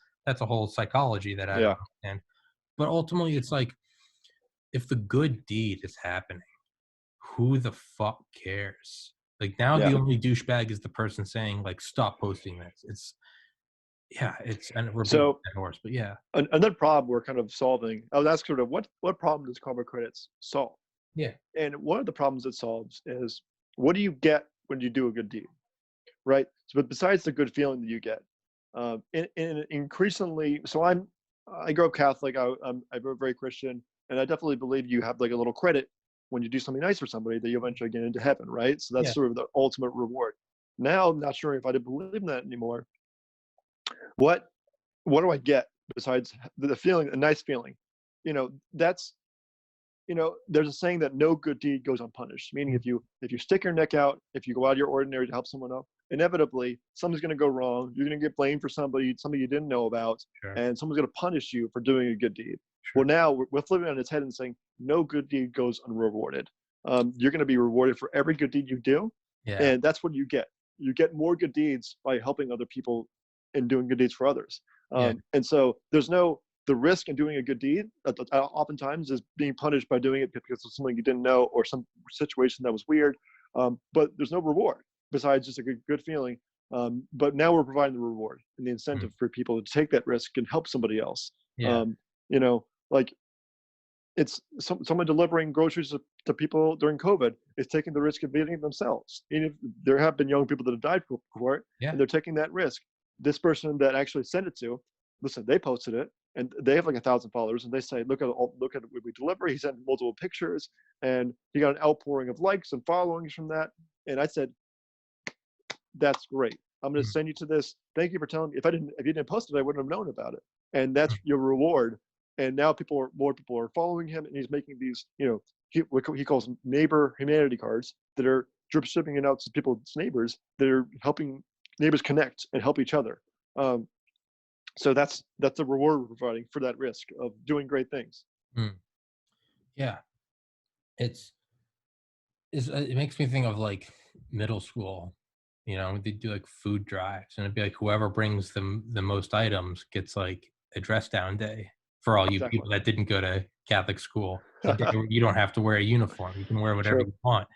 psychology that I don't understand. But ultimately, it's like, if the good deed is happening, who the fuck cares? Like, now the only douchebag is the person saying like, stop posting this. And we're beating that horse, but yeah. Another problem we're kind of solving. I was asked sort of what problem does karma credits solve? Yeah. And one of the problems it solves is, what do you get when you do a good deed, right? So, but besides the good feeling that you get, and increasingly, so I grew up Catholic. I'm very Christian, and I definitely believe you have like a little credit when you do something nice for somebody that you eventually get into heaven, right? So that's sort of the ultimate reward. Now, I'm not sure if I didn't believe in that anymore. What do I get besides the feeling, a nice feeling? That's, there's a saying that no good deed goes unpunished. Meaning, if you stick your neck out, if you go out of your ordinary to help someone else, inevitably something's going to go wrong. You're going to get blamed for somebody you didn't know about, and someone's going to punish you for doing a good deed. Well, now we're flipping on its head and saying no good deed goes unrewarded. You're going to be rewarded for every good deed you do, and that's what you get. You get more good deeds by helping other people and doing good deeds for others. And so there's the risk in doing a good deed oftentimes is being punished by doing it because of something you didn't know or some situation that was weird. But there's no reward besides just a good feeling. But now we're providing the reward and the incentive for people to take that risk and help somebody else. Like, it's someone delivering groceries to people during COVID is taking the risk of eating it themselves. Even if there have been young people that have died for it, and they're taking that risk. This person that actually sent it to, listen, they posted it, and they have like 1,000 followers, and they say, look at what we deliver. He sent multiple pictures, and he got an outpouring of likes and followings from that. And I said, that's great. I'm going to send you to this. Thank you for telling me. If you didn't post it, I wouldn't have known about it. And that's your reward. And now more people are following him, and he's making these, what he calls neighbor humanity cards that are drip shipping it out to people's neighbors that are helping neighbors connect and help each other. So that's the reward we're providing for that risk of doing great things. Yeah, it makes me think of like middle school. They do like food drives, and it'd be like whoever brings the most items gets like a dress down day for all you people that didn't go to Catholic school. You don't have to wear a uniform. You can wear whatever you want.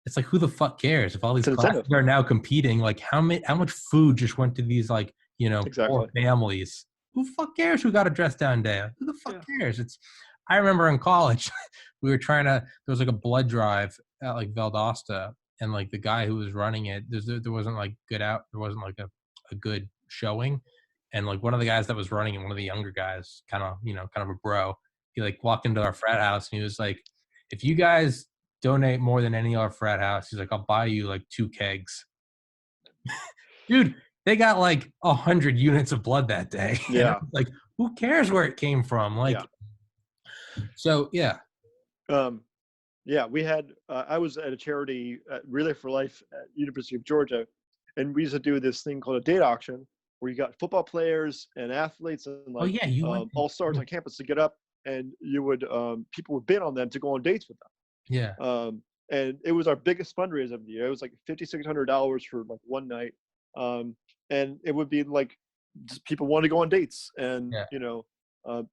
It's like, who the fuck cares if all these classes are now competing? Like, how much food just went to these like poor families? Who the fuck cares who got a dress down day? Who the fuck cares? I remember in college we were there was like a blood drive at like Valdosta, and like the guy who was running it, there wasn't like there wasn't like a good showing, and like one of the guys that was running it, one of the younger guys, kind of a bro, he like walked into our frat house and he was like, if you guys donate more than any other frat house. He's like, I'll buy you like 2 kegs. Dude, they got like 100 units of blood that day. Yeah. Like, who cares where it came from? Like, so yeah. Yeah, we had, I was at a charity, Relay for Life at University of Georgia, and we used to do this thing called a date auction where you got football players and athletes and Oh yeah, you all-stars on campus to get up, and you would, people would bid on them to go on dates with them. Yeah. And it was our biggest fundraiser of the year. It was like $5,600 for like one night. And it would be like, just people wanted to go on dates, and, you know, and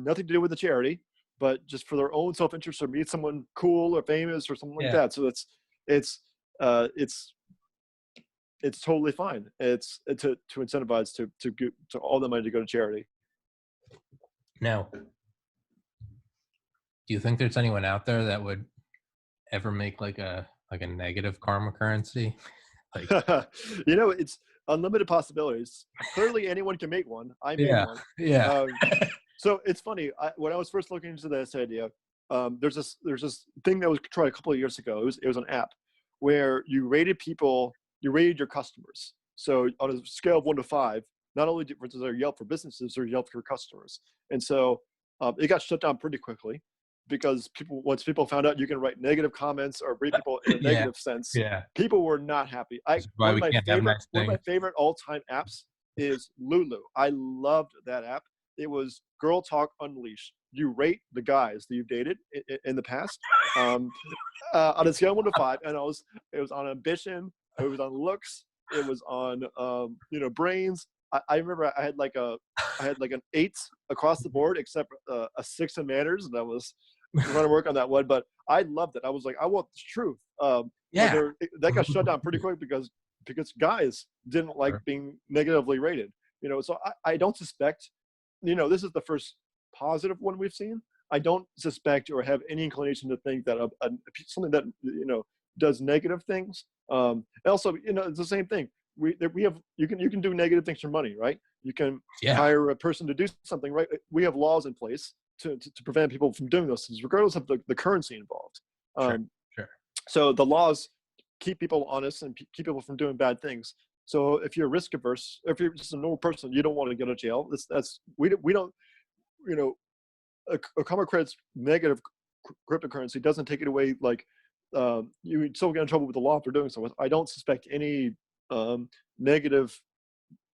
nothing to do with the charity, but just for their own self-interest or meet someone cool or famous or something like that. So it's totally fine. It's to incentivize to all the money to go to charity. Now, do you think there's anyone out there that would ever make like a negative karma currency? Like, you know, it's unlimited possibilities. Clearly anyone can make one. I made one. Yeah. So it's funny. When I was first looking into this idea, there's this thing that was tried a couple of years ago. It was an app where you rated your customers. So on a scale of 1 to 5, not only was there Yelp for businesses, or Yelp for customers. And so it got shut down pretty quickly because once people found out you can write negative comments or rate people in a negative sense, people were not happy. One of my favorite all-time apps is Lulu. I loved that app. It was Girl Talk Unleashed. You rate the guys that you've dated in the past on a scale of 1 to 5, and it was on ambition, it was on looks, it was on brains. I remember I had like an 8 across the board, except a 6 in manners, and I was trying to work on that one. But I loved it. I was like, I want the truth. That got shut down pretty quick because guys didn't like being negatively rated. So I don't suspect. This is the first positive one we've seen. I don't suspect or have any inclination to think that something that does negative things. And also, it's the same thing. You can do negative things for money, right? You can hire a person to do something, right? We have laws in place to prevent people from doing those things, regardless of the currency involved. Sure. So the laws keep people honest and keep people from doing bad things. So if you're risk averse, if you're just a normal person, you don't want to go to jail. We don't. A common credit's negative cryptocurrency doesn't take it away. Like you still get in trouble with the law for doing so. I don't suspect any negative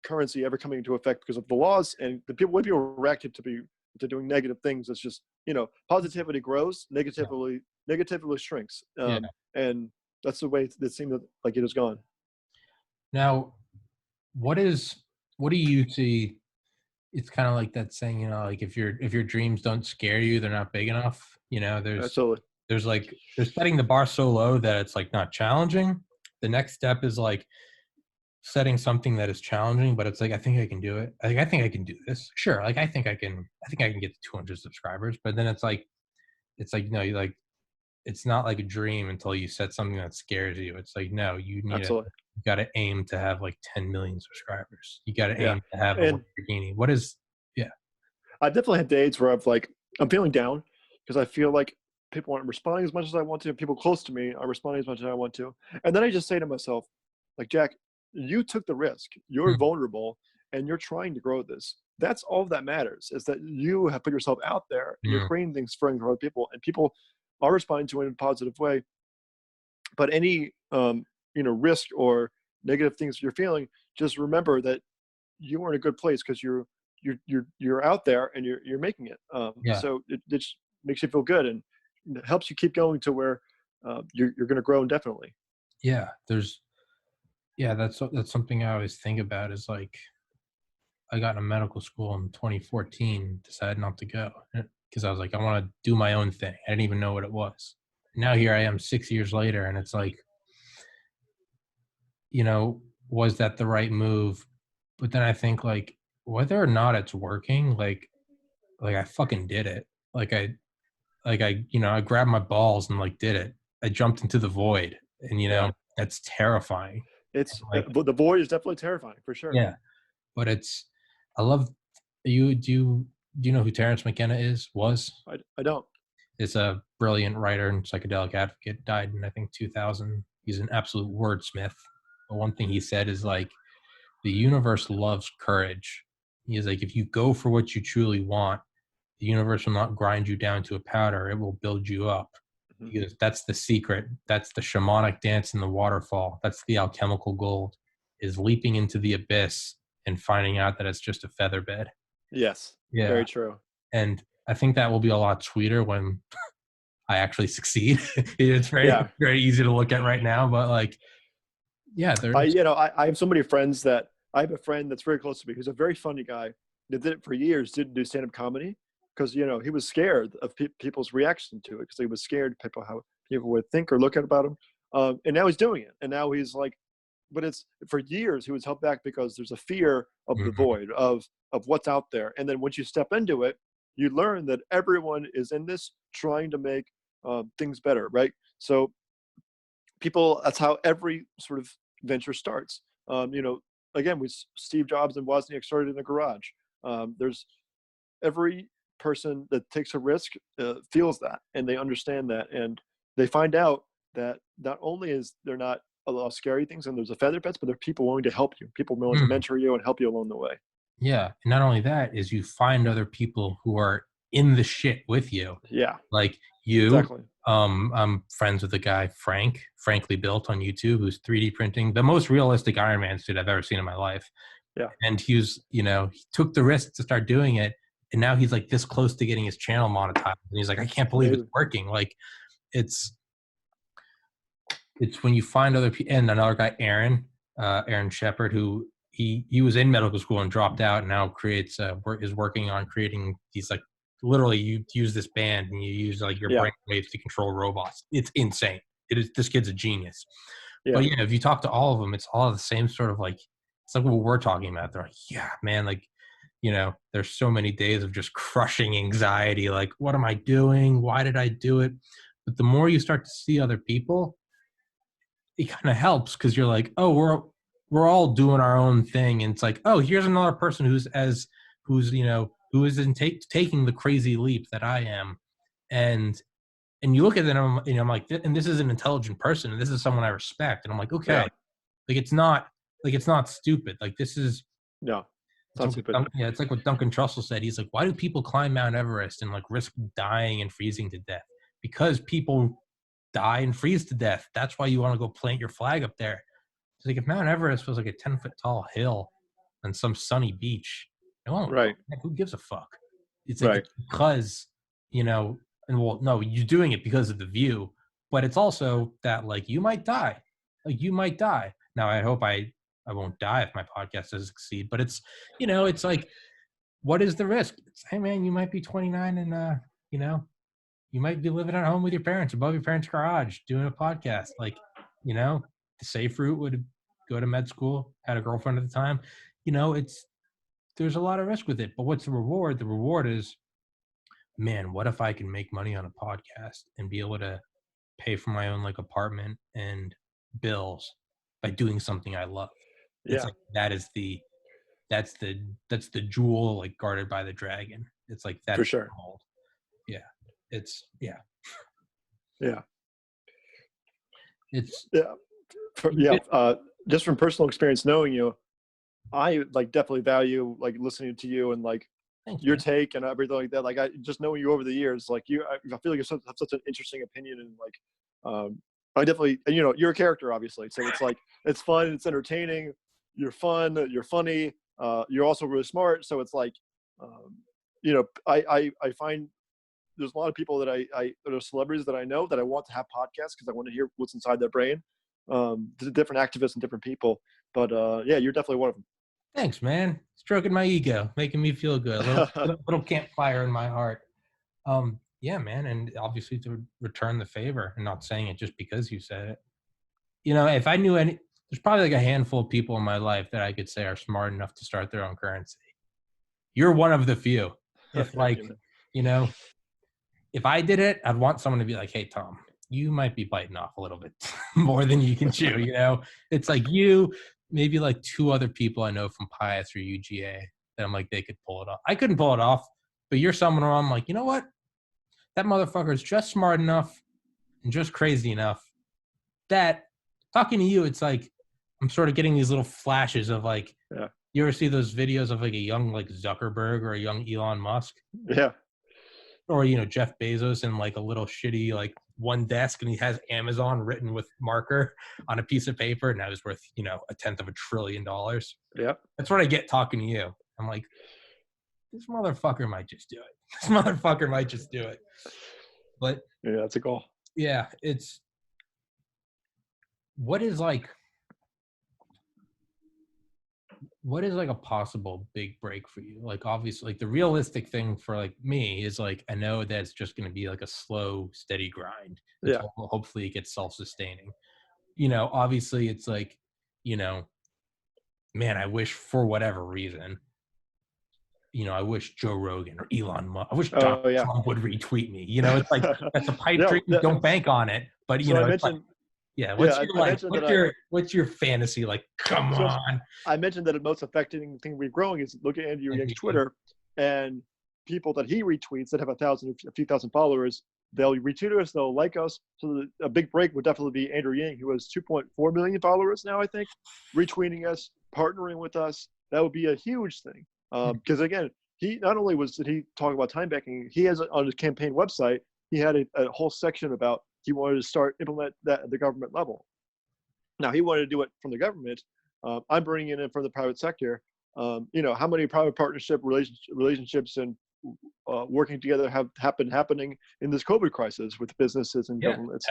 currency ever coming into effect because of the laws and the way people reacted to doing negative things. It's just positivity grows, negatively shrinks, and that's the way it seems like it has gone. Now, what do you see? It's kind of like that saying, like if your dreams don't scare you, they're not big enough. Absolutely. There's setting the bar so low that it's like not challenging. The next step is like setting something that is challenging, but it's like, I think I can do it. I think I can do this. Sure. Like I think I can get to 200 subscribers, but then it's like, it's not like a dream until you set something that scares you. It's like, no, you got to aim to have like 10 million subscribers. You got to aim to have a Lamborghini. I definitely had days where I'm feeling down because I feel like people aren't responding as much as I want to. People close to me are responding as much as I want to. And then I just say to myself, like, Jack, you took the risk. You're vulnerable and you're trying to grow this. That's all that matters, is that you have put yourself out there and you're creating things for other people, and people are responding to it in a positive way. But any risk or negative things you're feeling, just remember that you are in a good place because you're out there and you're making it. So it just makes you feel good and it helps you keep going to where you're going to grow indefinitely. That's something I always think about is like, I got in medical school in 2014, decided not to go because I was like, I want to do my own thing. I didn't even know what it was. Now here I am 6 years later, and it's like, was that the right move? But then I think like, whether or not it's working, like I fucking did it. I grabbed my balls and like did it. I jumped into the void, and that's terrifying. It's the void is definitely terrifying for sure. Yeah, but I love you. Do you know who Terrence McKenna was? I don't. is a brilliant writer and psychedelic advocate, died in, I think, 2000. He's an absolute wordsmith. But one thing he said is like, the universe loves courage. He's like, if you go for what you truly want, the universe will not grind you down to a powder. It will build you up. Because that's the secret. That's the shamanic dance in the waterfall. That's the alchemical gold, is leaping into the abyss and finding out that it's just a feather bed. Yes. Yeah. Very true. And I think that will be a lot sweeter when I actually succeed. It's very easy to look at right now, but like, yeah, I have so many friends that I have a friend that's very close to me who's a very funny guy that did it for years, didn't do stand-up comedy because, you know, he was scared of people's reaction to it because he was scared how people would think or look at about him. And now he's doing it. And now he's like, but it's for years he was held back because there's a fear of the void of what's out there. And then once you step into it, you learn that everyone is in this trying to make things better, right? So people, that's how every sort of venture starts. You know, again, with Steve Jobs and Wozniak started in a garage. There's every person that takes a risk feels that, and they understand that, and they find out that not only is there not a lot of scary things and there's a feather beds, but there are people willing to help you, people willing to mentor you and help you along the way. Yeah. And not only that is you find other people who are in the shit with you. Yeah. Like you. Exactly. I'm friends with a guy, Frankly Built on YouTube, who's 3D printing the most realistic Iron Man suit I've ever seen in my life. Yeah. And he was, you know, he took the risk to start doing it. And now he's like this close to getting his channel monetized. And he's like, I can't believe it's working. Like it's when you find other people. And another guy, Aaron Shepard, who he was in medical school and dropped out and now is working on creating these, like, literally you use this band and you use like your brain waves to control robots. It's insane. This kid's a genius. Yeah. But if you talk to all of them, it's all the same sort of like, it's like what we're talking about. They're like, yeah, man, like, there's so many days of just crushing anxiety. Like, what am I doing? Why did I do it? But the more you start to see other people, it kind of helps because you're like, oh, we're all doing our own thing. And it's like, oh, here's another person who isn't taking the crazy leap that I am. And you look at them, I'm like, and this is an intelligent person, and this is someone I respect. And I'm like, okay, like it's not stupid. Like this is it's like what Duncan Trussell said. He's like, why do people climb Mount Everest and like risk dying and freezing to death? Because people die and freeze to death. That's why you want to go plant your flag up there. It's like if Mount Everest was like a 10-foot tall hill on some sunny beach, who gives a fuck? It's like because and well, no, you're doing it because of the view, but it's also that like you might die. Like you might die. Now I hope I won't die if my podcast doesn't succeed, but it's it's like, what is the risk? It's, hey man, you might be 29 and you might be living at home with your parents above your parents' garage doing a podcast. Like, the safe route would go to med school, had a girlfriend at the time. There's a lot of risk with it, but what's the reward? The reward is, man, what if I can make money on a podcast and be able to pay for my own like apartment and bills by doing something I love? It's like, that's the jewel, like guarded by the dragon. It's like that for sure. It's just from personal experience knowing you, I like definitely value like listening to you and like your take and everything like that. Like I just knowing you over the years, like I feel like you have such an interesting opinion, and like I definitely, and you're a character obviously, so it's like it's fun, it's entertaining, you're fun, you're funny, you're also really smart, so it's like I find there's a lot of people that I there are celebrities that I know that I want to have podcasts because I want to hear what's inside their brain. Different activists and different people, but you're definitely one of them. Thanks, man. Stroking my ego, making me feel good. A little campfire in my heart. Yeah, man, and obviously to return the favor, and not saying it just because you said it. If I knew any, there's probably like a handful of people in my life that I could say are smart enough to start their own currency. You're one of the few. If like, if I did it, I'd want someone to be like, hey, Tom, you might be biting off a little bit more than you can chew, It's like you, maybe like two other people I know from Pius or UGA that I'm like, they could pull it off. I couldn't pull it off, but you're someone where I'm like, you know what? that motherfucker is just smart enough and just crazy enough that talking to you, it's like I'm sort of getting these little flashes of like, you ever see those videos of like a young like Zuckerberg or a young Elon Musk? Yeah. Or, you know, Jeff Bezos in like a little shitty like one desk, and he has Amazon written with marker on a piece of paper, and that was worth, you know, $1/10 of $1 trillion. Yeah. That's what I get talking to you. I'm like, this motherfucker might just do it. This motherfucker might just do it. But Yeah, that's a goal. yeah, it's what is like a possible big break for you? Like, obviously, like the realistic thing for like me is like, I know that it's just going to be like a slow, steady grind. Yeah. Hopefully it gets self-sustaining. You know, obviously it's like, you know, man, I wish for whatever reason, you know, I wish Joe Rogan or Elon Musk, I wish Donald Trump would retweet me. You know, it's like, that's a pipe dream. Don't bank on it. But, you know, it's like, yeah. What's your fantasy? Like, come on. I mentioned that the most affecting thing we're growing is look at Andrew Yang's Twitter, and people that he retweets that have a few thousand followers, they'll retweet us, they'll like us. So a big break would definitely be Andrew Yang, who has 2.4 million followers now, I think, retweeting us, partnering with us. That would be a huge thing. Because again, he not only did he talk about time banking, he has on his campaign website, he had a whole section about he wanted to implement that at the government level. Now he wanted to do it from the government. I'm bringing it in from the private sector. You know, how many private partnership relationships and working together have happening in this COVID crisis with businesses and governments.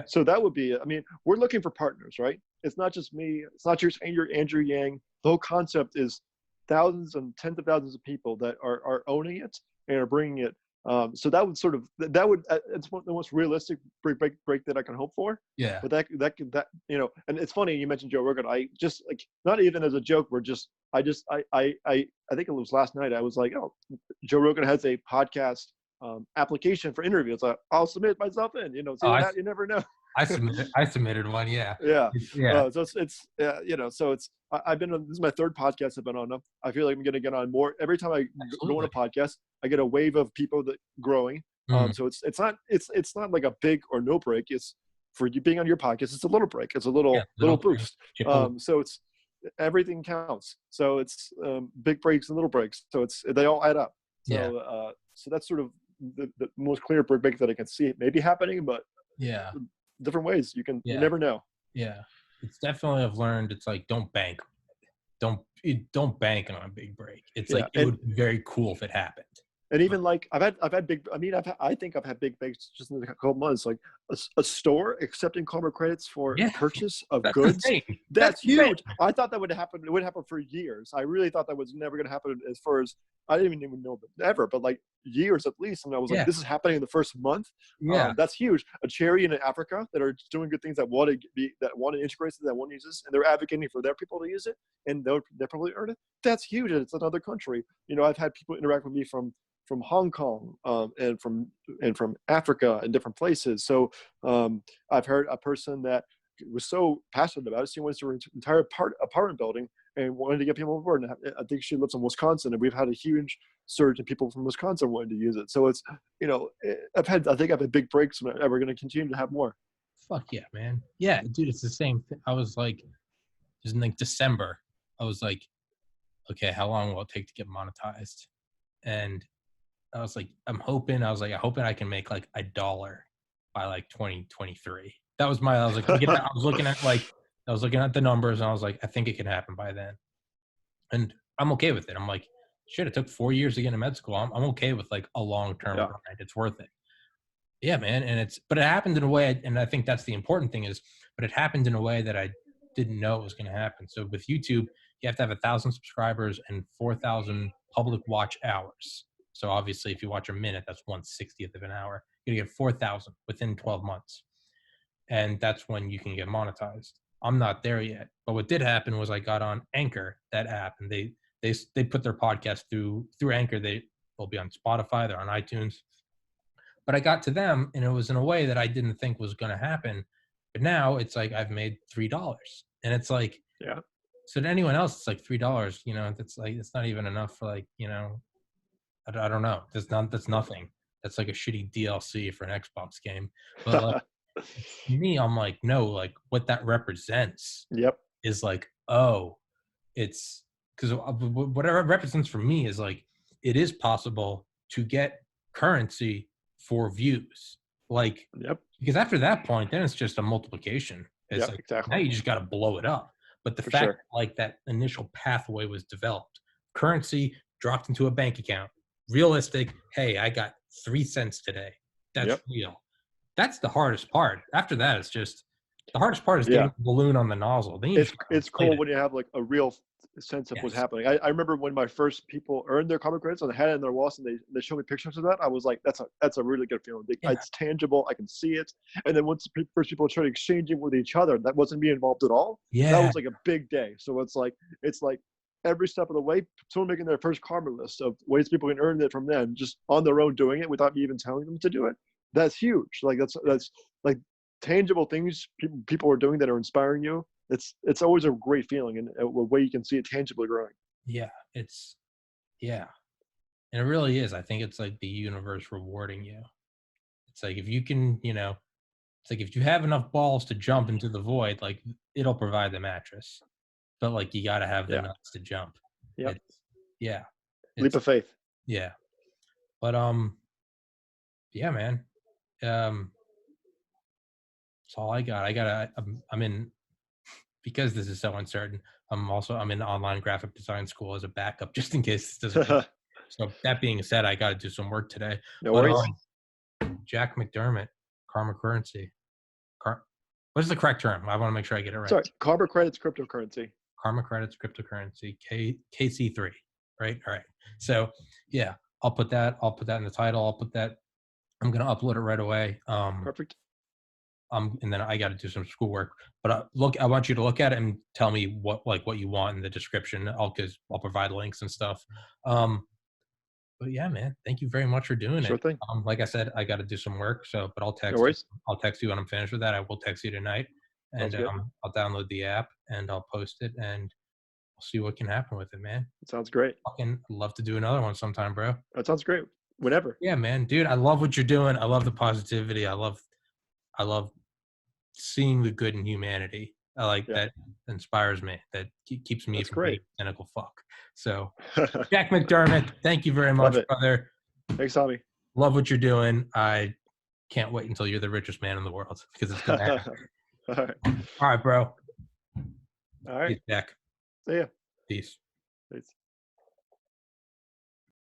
So that would be, I mean, we're looking for partners, right? It's not just me. It's not just Andrew Yang. The whole concept is thousands and tens of thousands of people that are owning it and are bringing it. So that would it's one of the most realistic break that I can hope for. Yeah. But that you know, and it's funny you mentioned Joe Rogan. I just like, not even as a joke. I think it was last night. I was like, oh, Joe Rogan has a podcast application for interviews. I'll submit myself in. You know, you never know. I submitted one. Yeah. Yeah. Yeah. So it's you know, so it's I've been on, this is my third podcast I've been on. I feel like I'm going to get on more every time I go on a podcast. I get a wave of people that growing. So it's not like a big or no break. It's for you being on your podcast. It's a little break. It's a little boost. So it's everything counts. So it's big breaks and little breaks. So they all add up. So so that's sort of the most clear break that I can see maybe happening, but different ways you never know. It's definitely, I've learned, it's like, don't bank on a big break. It's like, it would be very cool if it happened. And even like I think I've had big breaks just in a couple months, like a store accepting corporate credits for purchase of goods. That's huge. I thought that would happen. It would happen for years. I really thought that was never going to happen as far as I didn't even know ever, but like years at least. And I was like, this is happening in the first month. That's huge. A charity in Africa that are doing good things, that want to integrate it, that want to use this, and they're advocating for their people to use it, and they'll probably earn it. That's huge. And it's another country. You know, I've had people interact with me from Hong Kong and from Africa and different places. So I've heard a person that was so passionate about it, she wants to entire apartment building and wanted to get people on board. And I think she lives in Wisconsin, and we've had a huge surge in people from Wisconsin wanting to use it. So it's, you know, I think I've had big breaks, and we're going to continue to have more. Fuck yeah, man. Yeah, dude, it's the same thing. I was like, just in like December, I was like, okay, how long will it take to get monetized? And I was like, I hoping I can make like $1 by like 2023. That was I was looking at the numbers, and I was like, I think it can happen by then. And I'm okay with it. I'm like, shit, it took 4 years to get into med school. I'm okay with like a long-term grind. It's worth it. Yeah, man. But it happened in a way, and I think that's the important thing but it happened in a way that I didn't know it was going to happen. So with YouTube, you have to have 1,000 subscribers and 4,000 public watch hours. So obviously, if you watch a minute, that's 1/60th of an hour. You're going to get 4,000 within 12 months. And that's when you can get monetized. I'm not there yet. But what did happen was I got on Anchor, that app, and they put their podcast through Anchor. They'll be on Spotify. They're on iTunes. But I got to them, and it was in a way that I didn't think was going to happen. But now it's like I've made $3. And it's like, so to anyone else, it's like $3, you know, that's like, it's not even enough for like, you know, I don't know. That's nothing. that's like a shitty DLC for an Xbox game. But like to me, I'm like, no, like what that represents Yep. is like, oh, it's because whatever it represents for me is like, it is possible to get currency for views. Like, Yep. because after that point, then it's just a multiplication. It's Yep, like, exactly. now you just got to blow it up. But the For fact sure. like that initial pathway was developed, currency dropped into a bank account, realistic. Hey, I got 3 cents today. That's Yep. real. That's the hardest part. After that, it's just the hardest part is Yeah. getting the balloon on the nozzle. Then you It's cool when you have like a real sense of what's Yes. happening. I remember when my first people earned their karma credits and they had it in their wallets and they showed me pictures of that. I was like, that's a really good feeling. Yeah. It's tangible. I can see it. And then once the first people started exchanging with each other, that wasn't me involved at all. Yeah. That was like a big day. So it's like every step of the way, someone making their first karma list of ways people can earn it from them just on their own doing it without me even telling them to do it. That's huge. Like that's like tangible things people are doing that are inspiring you. It's always a great feeling and a way you can see it tangibly growing. Yeah. And it really is. I think it's like the universe rewarding you. It's like if you can, it's like if you have enough balls to jump into the void, like it'll provide the mattress. But like you got to have the Yeah. nuts to jump. Yep. Leap of faith. Yeah. But yeah, man. That's all I got. I'm in, because this is so uncertain. I'm in online graphic design school as a backup just in case this doesn't work. So that being said, I got to do some work today. No worries. Jack McDermott, Karma Currency. What is the correct term? I want to make sure I get it right. Sorry, karma credits cryptocurrency. Karma Credits Cryptocurrency, KC3, right? All right. So yeah, I'll put that in the title. I'm going to upload it right away. Perfect. And then I got to do some schoolwork, but I want you to look at it and tell me what you want in the description. I'll provide links and stuff. But yeah, man, thank you very much for doing Sure it. thing. Like I said, I got to do some work. So, but I'll text. No worries. I'll text you when I'm finished with that. I will text you tonight, and Sounds good. I'll download the app and I'll post it, and we'll see what can happen with it, man. That sounds great. Fucking love to do another one sometime, bro. That sounds great. Whenever. Yeah, man, dude, I love what you're doing. I love the positivity. I love seeing the good in humanity. I like that. Inspires me. That keeps me from being a cynical fuck. So, Jack McDermott, thank you very much, brother. Thanks, Tommy. Love what you're doing. I can't wait until you're the richest man in the world because it's gonna happen. All right, bro. All right. Peace, Jack. See ya. Peace. Peace.